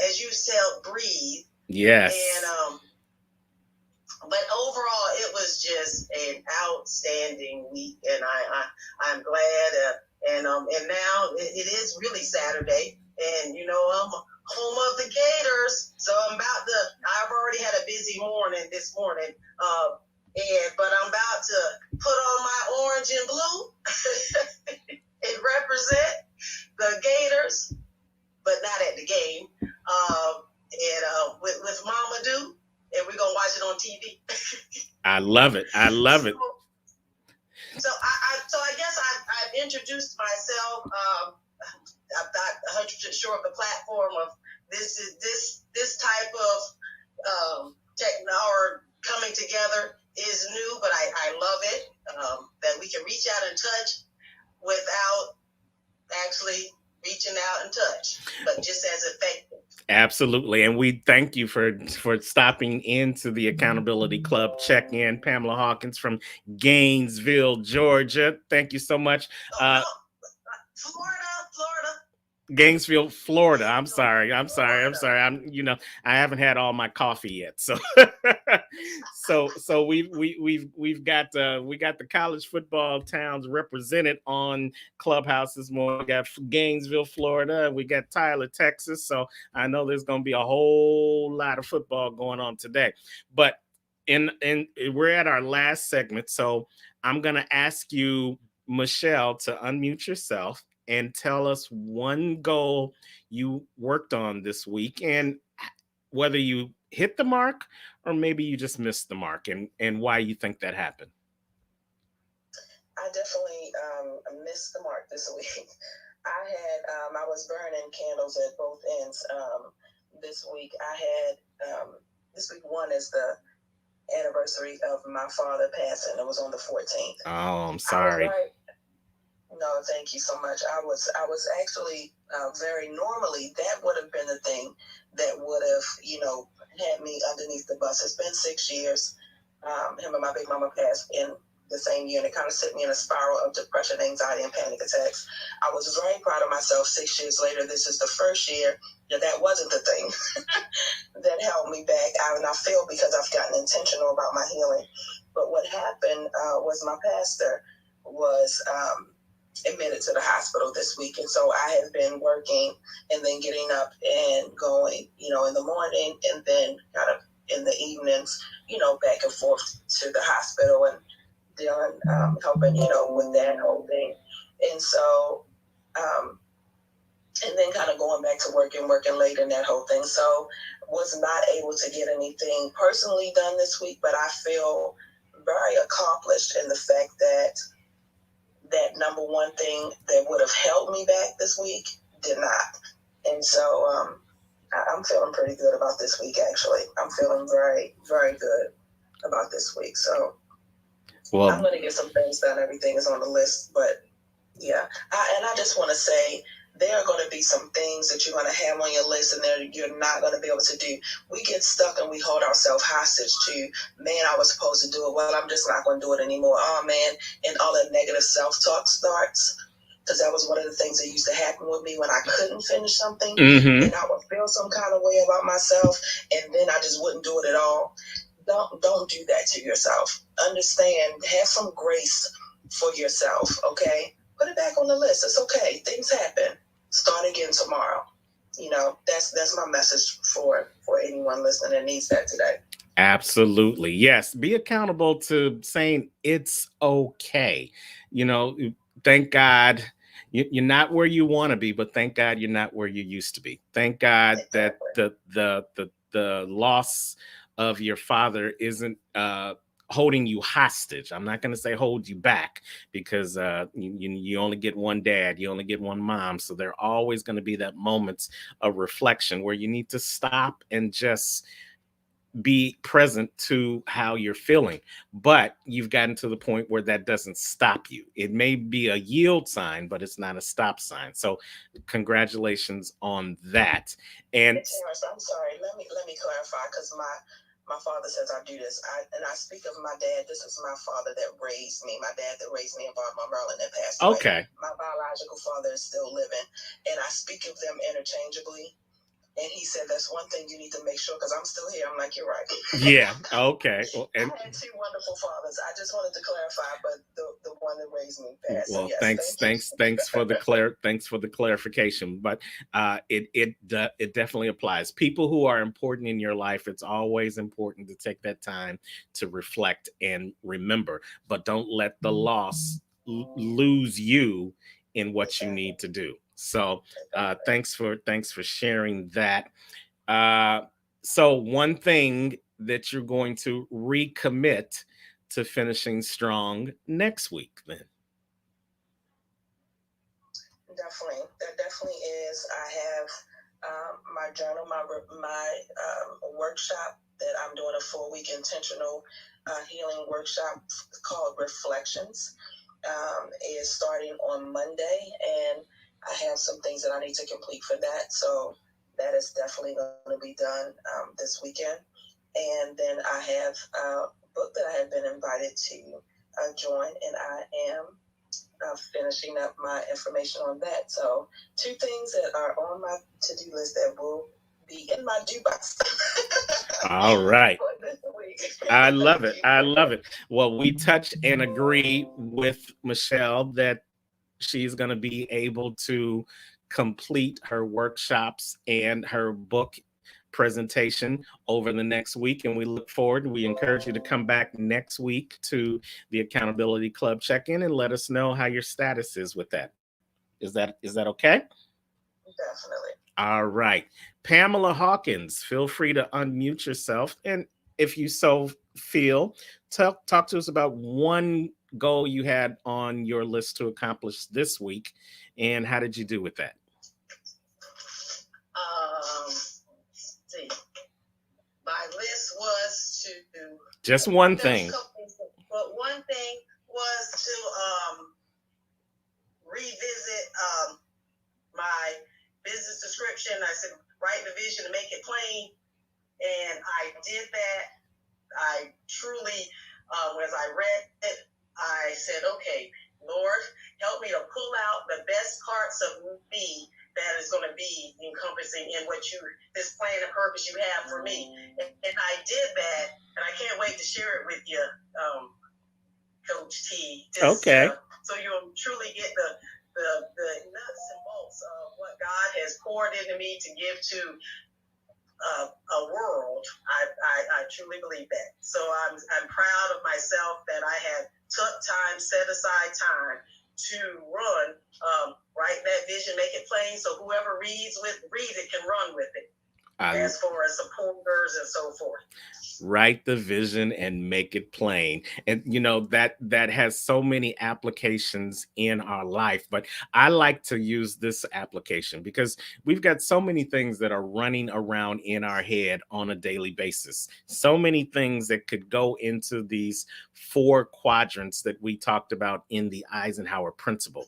as you said, breathe. Yes. And but overall, it was just an outstanding week, and I'm glad. And now it is really Saturday, and I'm home of the Gators, so I've already had a busy morning this morning, but I'm about to put on my orange and blue and represent the Gators, but not at the game. With Mama Do, and we're gonna watch it on TV. I love it. So I guess I've introduced myself. I'm not 100% sure of the platform of this type of technology coming together is new, but I love it, that we can reach out and touch without actually reaching out and touch, but just as effective. Absolutely. And we thank you for stopping into the Accountability Club Check-in. Pamela Hawkins from Gainesville, Georgia. Thank you so much. Florida. Gainesville, Florida. I'm sorry. I haven't had all my coffee yet. So so we've got the college football towns represented on Clubhouse this morning. We got Gainesville, Florida. We got Tyler, Texas. So I know there's going to be a whole lot of football going on today. But in we're at our last segment. So I'm going to ask you, Michelle, to unmute yourself and tell us one goal you worked on this week, and whether you hit the mark or maybe you just missed the mark, and why you think that happened. I definitely missed the mark this week. I was burning candles at both ends this week. I had this week one is the anniversary of my father passing. It was on the 14th. Oh, I'm sorry. No, thank you so much. I was actually very normally that would have been the thing that would have had me underneath the bus. It's been 6 years. Him and my big mama passed in the same year, and it kind of set me in a spiral of depression, anxiety, and panic attacks. I was very proud of myself 6 years later. This is the first year that wasn't the thing that held me back. I feel because I've gotten intentional about my healing. But what happened was my pastor was admitted to the hospital this week, and so I have been working and then getting up and going, in the morning, and then kind of in the evenings, back and forth to the hospital and dealing, helping, with that whole thing. And so, and then kind of going back to working late and that whole thing. So was not able to get anything personally done this week, but I feel very accomplished in the fact that number one thing that would have held me back this week did not. And so I'm feeling pretty good about this week, actually. I'm feeling very, very good about this week. So I'm going to get some things done. Everything is on the list. But, yeah. I just want to say there are going to be some things that you're going to have on your list and that you're not going to be able to do. We get stuck and we hold ourselves hostage to, man, I was supposed to do it. Well, I'm just not going to do it anymore. Oh, man. And all that negative self-talk starts. Because that was one of the things that used to happen with me when I couldn't finish something. Mm-hmm. And I would feel some kind of way about myself. And then I just wouldn't do it at all. don't do that to yourself. Understand, have some grace for yourself, okay? Put it back on the list. It's okay. Things happen. Start again tomorrow. That's my message for anyone listening that needs that today. Absolutely. Yes. Be accountable to saying it's okay. You know, thank God you're not where you want to be, but thank God you're not where you used to be. Thank God that the loss of your father isn't holding you hostage. I'm not going to say hold you back, because you only get one dad, you only get one mom. So there are always going to be that moments of reflection where you need to stop and just be present to how you're feeling. But you've gotten to the point where that doesn't stop you. It may be a yield sign, but it's not a stop sign. So congratulations on that. And I'm sorry, let me clarify, because my father says I do this. I speak of my dad. This is my father that raised me. My dad that raised me in Baltimore, Maryland, that passed away. Okay. My biological father is still living, and I speak of them interchangeably. And he said, that's one thing you need to make sure, because I'm still here. I'm like, you're right. Yeah. Okay. Well, I had two wonderful fathers. I just wanted to clarify, but the one that raised me passed. Well, so yes, thanks for the thanks for the clarification. But it definitely applies. People who are important in your life, it's always important to take that time to reflect and remember. But don't let the loss lose you in what you need to do. So thanks for sharing that. So one thing that you're going to recommit to finishing strong next week, then. That definitely is. I have my journal, my workshop that I'm doing, a 4-week intentional healing workshop called Reflections. Is starting on Monday, and I have some things that I need to complete for that. So that is definitely going to be done this weekend. And then I have a book that I have been invited to join, and I am finishing up my information on that. So 2 things that are on my to-do list that will be in my do box. All right. I love it. I love it. Well, we touch and agree with Michelle that she's going to be able to complete her workshops and her book presentation over the next week, and we look forward. We encourage you to come back next week to the Accountability Club check-in and let us know how your status is with that. Is that okay? Definitely. All right. Pamela Hawkins, feel free to unmute yourself. And if you so feel, talk to us about one goal you had on your list to accomplish this week, and how did you do with that? See, my list was to just one thing. But one thing was to revisit my business description. I said, write the vision and make it plain. And I did that. I truly, as I read it, I said, okay, Lord, help me to pull out the best parts of me that is going to be encompassing in this plan and purpose you have for me. And I did that, and I can't wait to share it with you, Coach T. Okay. So you'll truly get the nuts and bolts of what God has poured into me to give to a world. I truly believe that. So I'm proud of myself that I have took time, set aside time to run, write that vision, make it plain, so whoever reads it can run with it. As far as supporters and so forth. Write the vision and make it plain. And that has so many applications in our life, but I like to use this application because we've got so many things that are running around in our head on a daily basis. So many things that could go into these 4 quadrants that we talked about in the Eisenhower Principle.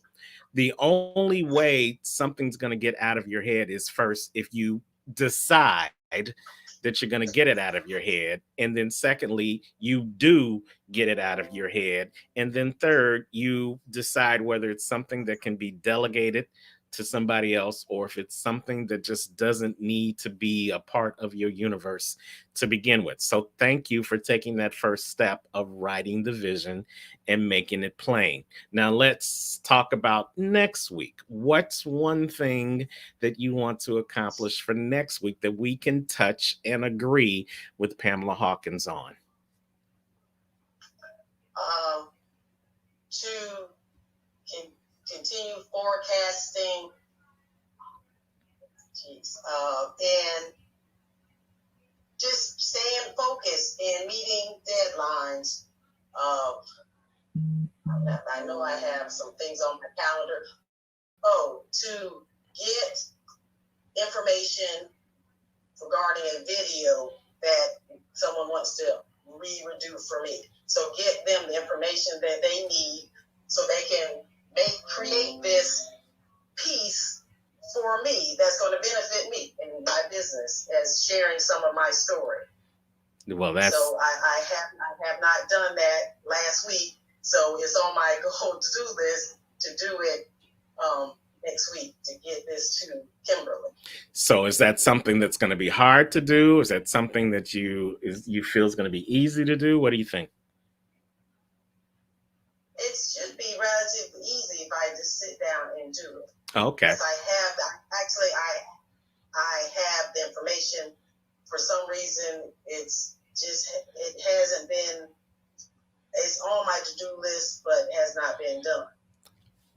The only way something's going to get out of your head is, first, if you decide that you're going to get it out of your head, and then secondly, you do get it out of your head, and then third, you decide whether it's something that can be delegated to somebody else, or if it's something that just doesn't need to be a part of your universe to begin with. So thank you for taking that first step of writing the vision and making it plain. Now let's talk about next week. What's one thing that you want to accomplish for next week that we can touch and agree with Pamela Hawkins on? To continue forecasting, and just staying focused and meeting deadlines. I know I have some things on my calendar. To get information regarding a video that someone wants to redo for me. So get them the information that they need so they can create this piece for me that's going to benefit me in my business as sharing some of my story. Well, that's... So I have not done that last week. So it's on my to-do list to do it next week, to get this to Kimberly. So is that something that's going to be hard to do? Is that something that you feel is going to be easy to do? What do you think? It should be relatively easy if I just sit down and do it. Okay. Because I have the information. For some reason, it hasn't been. It's on my to-do list, but has not been done.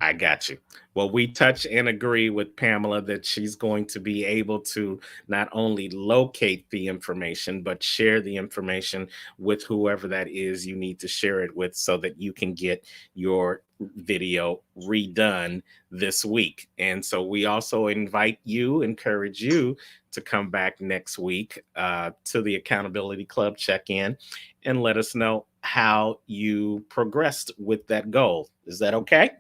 I got you. Well, we touch and agree with Pamela that she's going to be able to not only locate the information, but share the information with whoever that is you need to share it with so that you can get your video redone this week. And so we also encourage you to come back next week to the Accountability Club check-in and let us know how you progressed with that goal. Is that okay?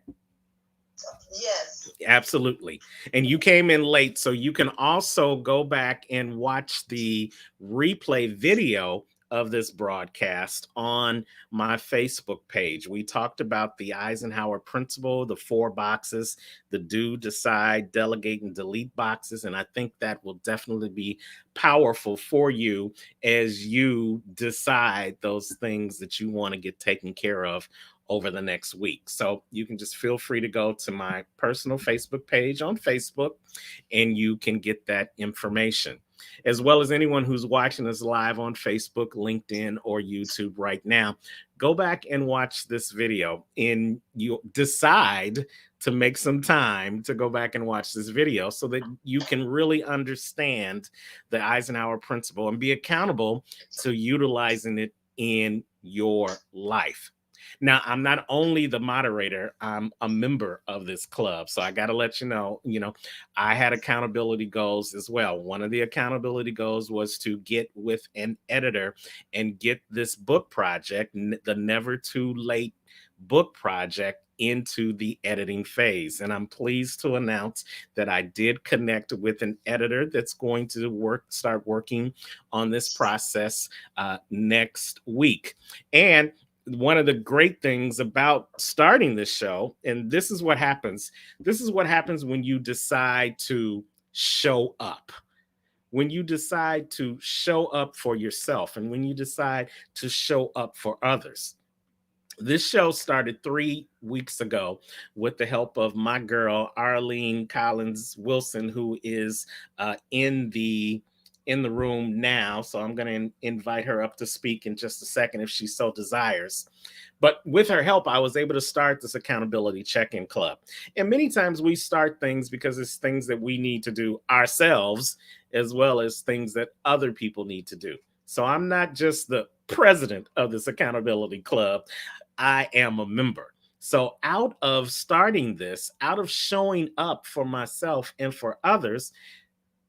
Yes. Absolutely. And you came in late, so you can also go back and watch the replay video of this broadcast on my Facebook page. We talked about the Eisenhower Principle, the 4 boxes, the do, decide, delegate, and delete boxes. And I think that will definitely be powerful for you as you decide those things that you want to get taken care of over the next week. So you can just feel free to go to my personal Facebook page on Facebook and you can get that information, as well as anyone who's watching us live on Facebook, LinkedIn, or YouTube right now. Go back and watch this video and you decide to make some time to go back and watch this video so that you can really understand the Eisenhower Principle and be accountable to utilizing it in your life. Now, I'm not only the moderator, I'm a member of this club. So I got to let you know, I had accountability goals as well. One of the accountability goals was to get with an editor and get this book project, the Never Too Late book project, into the editing phase. And I'm pleased to announce that I did connect with an editor that's going to start working on this process next week. And one of the great things about starting this show, and this is what happens when you decide to show up. When you decide to show up for yourself and when you decide to show up for others. This show started 3 weeks ago with the help of my girl, Arlene Collins Wilson, who is in the room now. So I'm going to invite her up to speak in just a second if she so desires. But with her help, I was able to start this accountability check-in club. And many times we start things because it's things that we need to do ourselves, as well as things that other people need to do. So I'm not just the president of this accountability club. I am a member. So out of starting this, out of showing up for myself and for others,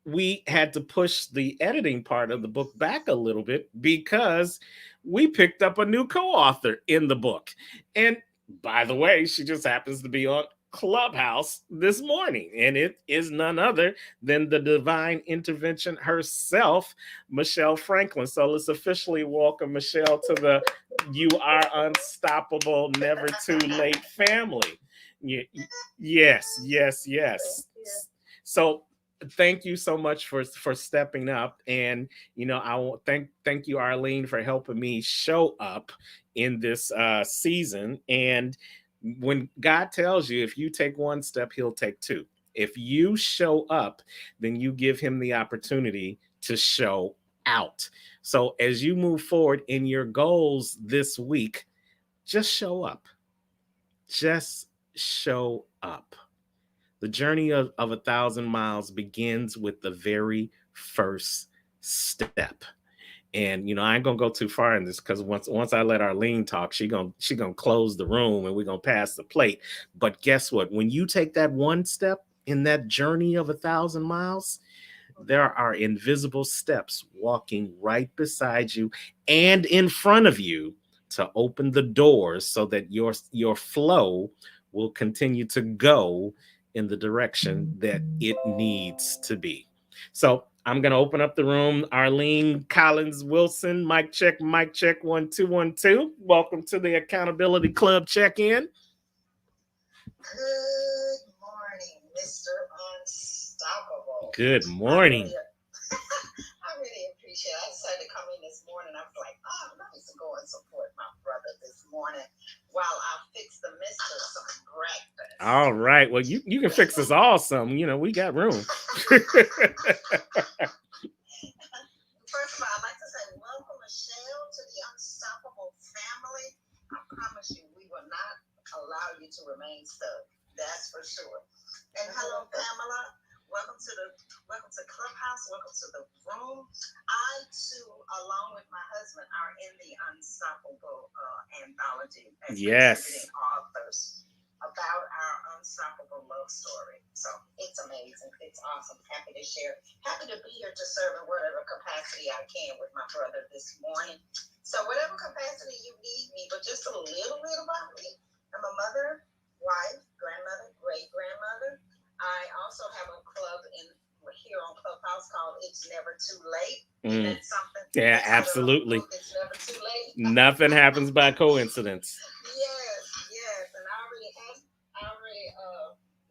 we had to push the editing part of the book back a little bit because we picked up a new co-author in the book. And by the way, she just happens to be on Clubhouse this morning, and it is none other than the divine intervention herself, Michelle Franklin. So let's officially welcome Michelle to the You Are Unstoppable, Never Too Late family. Yes. So thank you so much for stepping up, and I will thank you, Arlene, for helping me show up in this season. And when God tells you, if you take one step, he'll take two. If you show up, then you give him the opportunity to show out. So as you move forward in your goals this week, just show up. Just show up. The journey of 1,000 miles begins with the very first step. And I ain't gonna go too far in this, because once I let Arlene talk, she gonna close the room and we're gonna pass the plate. But guess what? When you take that one step in that journey of 1,000 miles, there are invisible steps walking right beside you and in front of you to open the doors so that your flow will continue to go in the direction that it needs to be. So I'm going to open up the room. Arlene Collins Wilson, mic check, 1 2 1 2. Welcome to the Accountability Club Check-in. Good morning, Mr. Unstoppable. Good morning. I really appreciate it. I decided to come in this morning. I was like, let me go and support my brother this morning while I fix the mister some breakfast. All right. Well, you can fix us all some. We got room. First of all, I'd like to say welcome, Michelle, to the Unstoppable family. I promise you, we will not allow you to remain stuck. That's for sure. And hello, Pamela. Welcome to Clubhouse. Welcome to the room. I too, along with my husband, are in the Unstoppable anthology as contributing authors about our unstoppable love story. So it's amazing. It's awesome. Happy to share. Happy to be here to serve in whatever capacity I can with my brother this morning. So whatever capacity you need me, but just a little bit about me. I'm a mother, wife, grandmother, great-grandmother. I also have a club here on Clubhouse called It's Never Too Late. That's something. Yeah, absolutely. It's never too late. Nothing happens by coincidence. Yes. And I already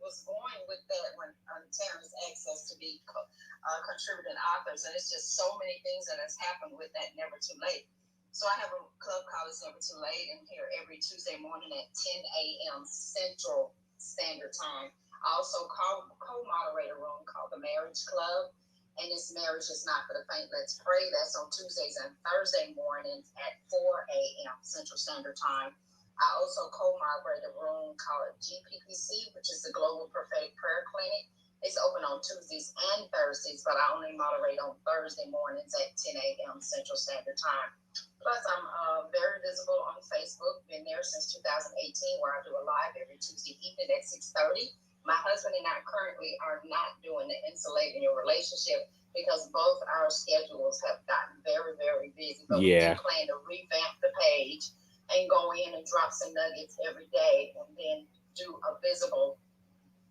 was going with that when Terrence asked us to be contributing authors. And it's just so many things that has happened with that Never Too Late. So I have a club called It's Never Too Late, and here every Tuesday morning at 10 a.m. Central Standard Time. I also co-moderate a room called the Marriage Club, and this marriage is not for the faint. Let's pray. That's on Tuesdays and Thursday mornings at 4 a.m. Central Standard Time. I also co-moderate a room called GPPC, which is the Global Prophetic Prayer Clinic. It's open on Tuesdays and Thursdays, but I only moderate on Thursday mornings at 10 a.m. Central Standard Time. Plus, I'm very visible on Facebook. Been there since 2018, where I do a live every Tuesday evening at 6:30. My husband and I currently are not doing the Insulating Your Relationship because both our schedules have gotten very, very busy. But we do plan to revamp the page and go in and drop some nuggets every day, and then do a visible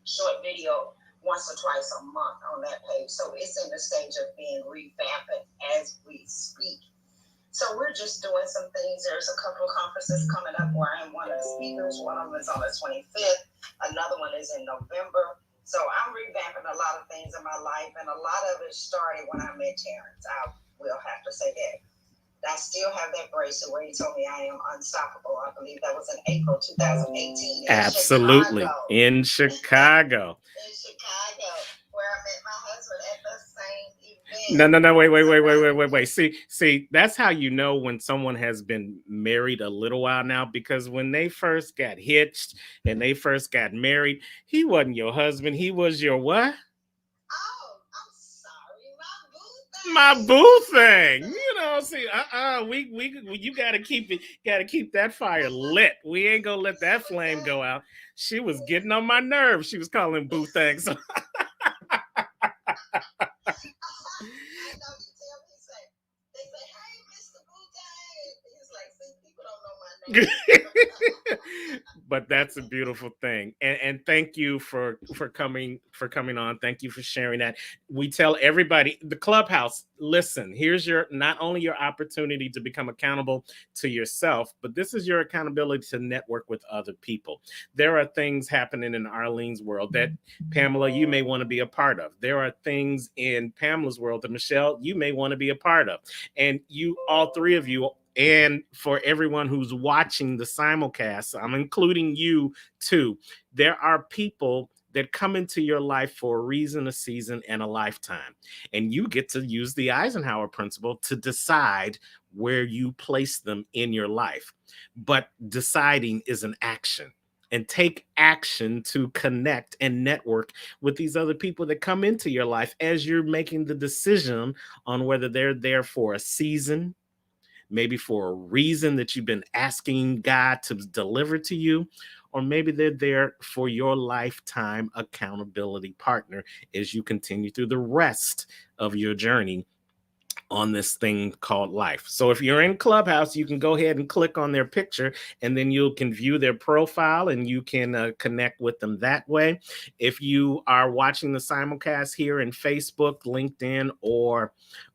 short video once or twice a month on that page. So it's in the stage of being revamped as we speak. So we're just doing some things. There's a couple of conferences coming up where I'm one of the speakers. One of them is on the 25th. Another one is in November. So I'm revamping a lot of things in my life, and a lot of it started when I met Terrence. I will have to say that. I still have that bracelet where he told me I am unstoppable. I believe that was in April 2018. Absolutely. In Chicago. Where I met my husband at the same event. No, wait. See, that's how you know when someone has been married a little while now, because when they first got hitched and they first got married, he wasn't your husband. He was your what? Oh, I'm sorry, my boo thing. See, you gotta keep that fire lit. We ain't gonna let that flame go out. She was getting on my nerves. She was calling boo things. but that's a beautiful thing. And thank you for coming on. Thank you for sharing that. We tell everybody, the Clubhouse, listen, here's your, not only your opportunity to become accountable to yourself, but this is your accountability to network with other people. There are things happening in Arlene's world that, Pamela, you may want to be a part of. There are things in Pamela's world that, Michelle, you may want to be a part of. And you, all three of you, and for everyone who's watching the simulcast, I'm including you too. There are people that come into your life for a reason, a season, and a lifetime. And you get to use the Eisenhower Principle to decide where you place them in your life. But deciding is an action. And take action to connect and network with these other people that come into your life as you're making the decision on whether they're there for a season, maybe for a reason that you've been asking God to deliver to you, or maybe they're there for your lifetime accountability partner as you continue through the rest of your journey on this thing called life. So if you're in Clubhouse, you can go ahead and click on their picture, and then you can view their profile and you can connect with them that way. If you are watching the simulcast here in Facebook, LinkedIn, or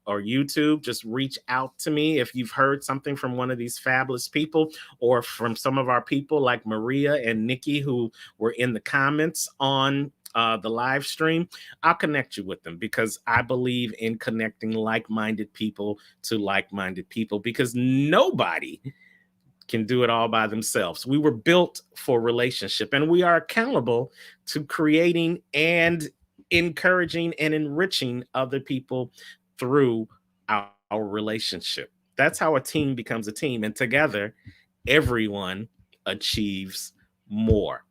YouTube, just reach out to me if you've heard something from one of these fabulous people, or from some of our people like Maria and Nikki who were in the comments on the live stream. I'll connect you with them, because I believe in connecting like-minded people to like-minded people, because nobody can do it all by themselves. We were built for relationship, and we are accountable to creating and encouraging and enriching other people through our relationship. That's how a team becomes a team, and together everyone achieves more.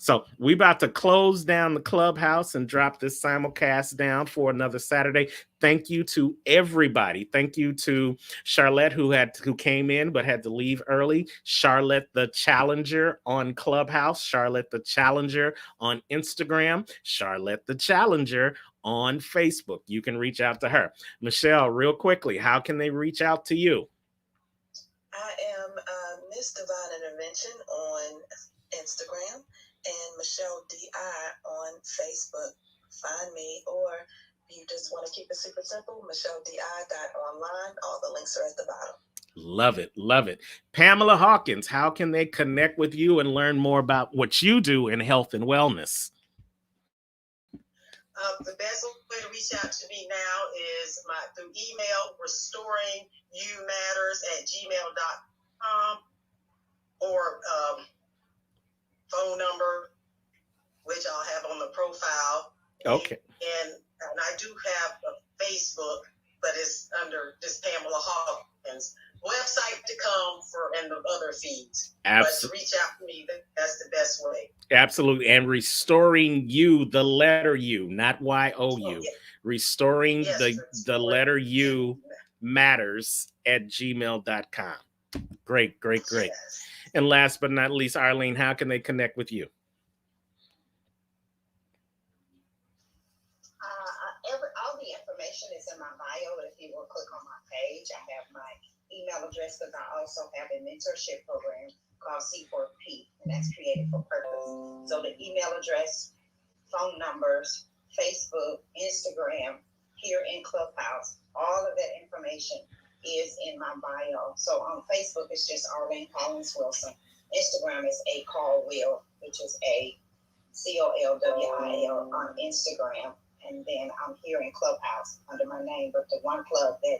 So we about to close down the Clubhouse and drop this simulcast down for another Saturday. Thank you to everybody. Thank you to Charlotte who came in but had to leave early. Charlotte the Challenger on Clubhouse. Charlotte the Challenger on Instagram. Charlotte the Challenger on Facebook. You can reach out to her. Michelle, real quickly, how can they reach out to you? I am Miss Divine Intervention on Instagram and Michelle DI on Facebook. Find me, or you just want to keep it super simple, MichelleDI.online. All the links are at the bottom. Love it. Love it. Pamela Hawkins, how can they connect with you and learn more about what you do in health and wellness? The best way to reach out to me now is through email, restoringyoumatters@gmail.com, or phone number, which I'll have on the profile. Okay. And I do have a Facebook, but it's under this Pamela Hawkins. Website to come for, and the other feeds. But to reach out to me, that's the best way. Absolutely. And Restoring You, the letter U, not YOU. Oh, yeah. Restoring the letter U matters at gmail.com. Great. Yes. And last but not least, Arlene, how can they connect with you? All the information is in my bio. If you will click on my page, I have my email address, because I also have a mentorship program called C4P, and that's created for purpose. So the email address, phone numbers, Facebook, Instagram, here in Clubhouse, all of that information is in my bio. So on Facebook, it's just Arlene Collins Wilson. Instagram is A Call Will, which is ACOLWIL on Instagram. And then I'm here in Clubhouse under my name, but the one club that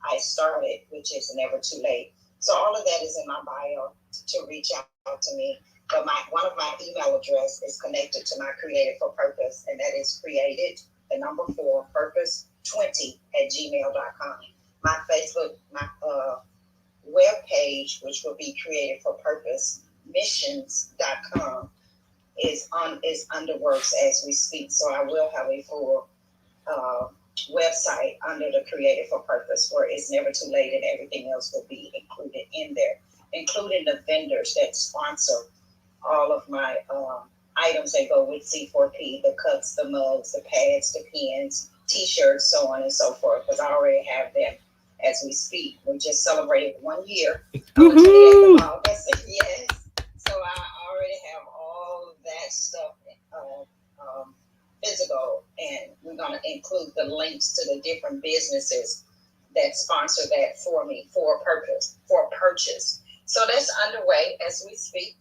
I started, which is Never Too Late. So all of that is in my bio to reach out to me. But one of my email address is connected to my Created for Purpose, and that is created, 4, purpose20@gmail.com. My Facebook, my web page, which will be Created for Purpose, missions.com, is under works as we speak. So I will have a full website under the Created for Purpose, where it's never too late, and everything else will be included in there, including the vendors that sponsor all of my items that go with C4P, the cups, the mugs, the pads, the pens, t-shirts, so on and so forth, because I already have them as we speak. We just celebrated 1 year. Yes. So I already have ago, and we're going to include the links to the different businesses that sponsor that for me for purchase. So that's underway as we speak.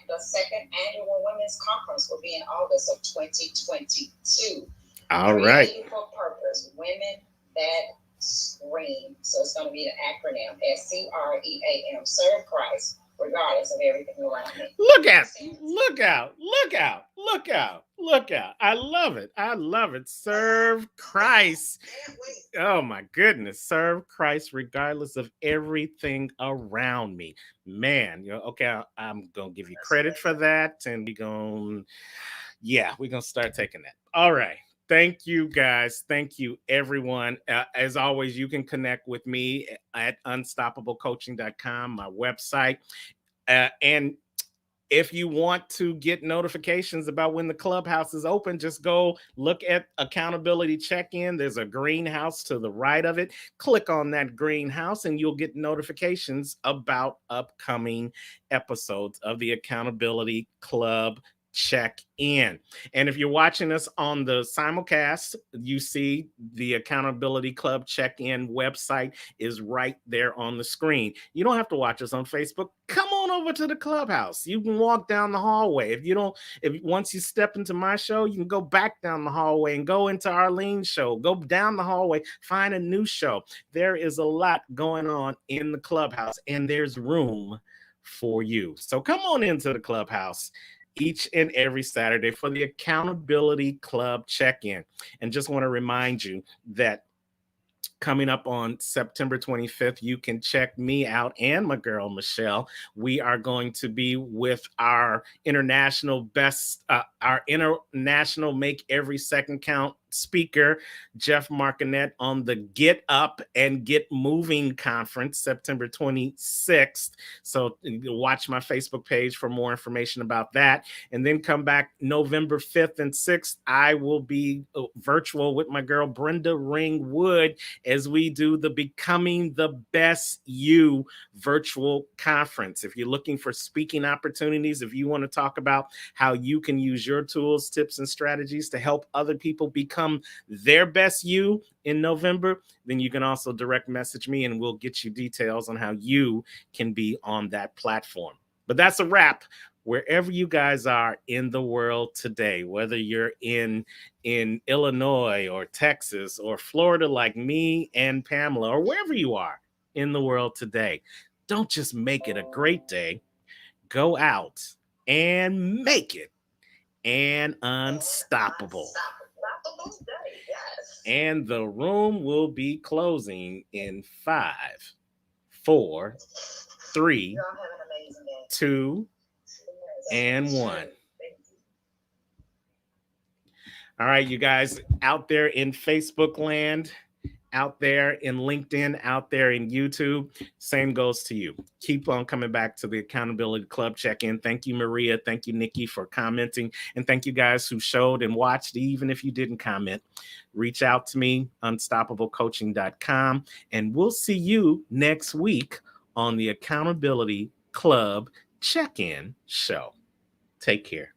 The second annual Women's Conference will be in August of 2022. All right. Creating for Purpose, Women That Scream. So it's going to be an acronym, SCREAM, Serve Christ, regardless of everything around me. Look out. I love it. Serve Christ. Oh my goodness. Serve Christ regardless of everything around me. Man, okay, I'm going to give you credit for that. And we're going to start taking that. All right. Thank you, guys. Thank you, everyone. As always, you can connect with me at unstoppablecoaching.com, my website. And if you want to get notifications about when the clubhouse is open, just go look at Accountability Check-In. There's a greenhouse to the right of it. Click on that greenhouse and you'll get notifications about upcoming episodes of the Accountability Club Check-In. And if you're watching us on the simulcast, you see the Accountability Club Check-In website is right there on the screen. You don't have to watch us on Facebook. Come on over to the clubhouse. You can walk down the hallway. If once you step into my show, you can go back down the hallway and go into Arlene's show. Go down the hallway, find a new show. There is a lot going on in the clubhouse, and there's room for you. So come on into the clubhouse each and every Saturday for the Accountability Club Check-In. And just want to remind you that coming up on September 25th, you can check me out and my girl, Michelle. We are going to be with our international Make Every Second Count speaker, Jeff Markinet, on the Get Up and Get Moving conference, September 26th. So watch my Facebook page for more information about that. And then come back November 5th and 6th. I will be virtual with my girl, Brenda Ringwood, as we do the Becoming the Best You virtual conference. If you're looking for speaking opportunities, if you want to talk about how you can use your tools, tips, and strategies to help other people become their best you in November, then you can also direct message me and we'll get you details on how you can be on that platform. But that's a wrap. Wherever you guys are in the world today, whether you're in Illinois or Texas or Florida like me and Pamela, or wherever you are in the world today, don't just make it a great day. Go out and make it an unstoppable. And the room will be closing in 5, 4, 3, 2, and 1. All right, you guys out there in Facebook land, out there in LinkedIn, out there in YouTube, same goes to you. Keep on coming back to the Accountability Club Check-In. Thank you, Maria. Thank you, Nikki, for commenting. And thank you guys who showed and watched, even if you didn't comment. Reach out to me, unstoppablecoaching.com, and we'll see you next week on the Accountability Club Check-In show. Take care.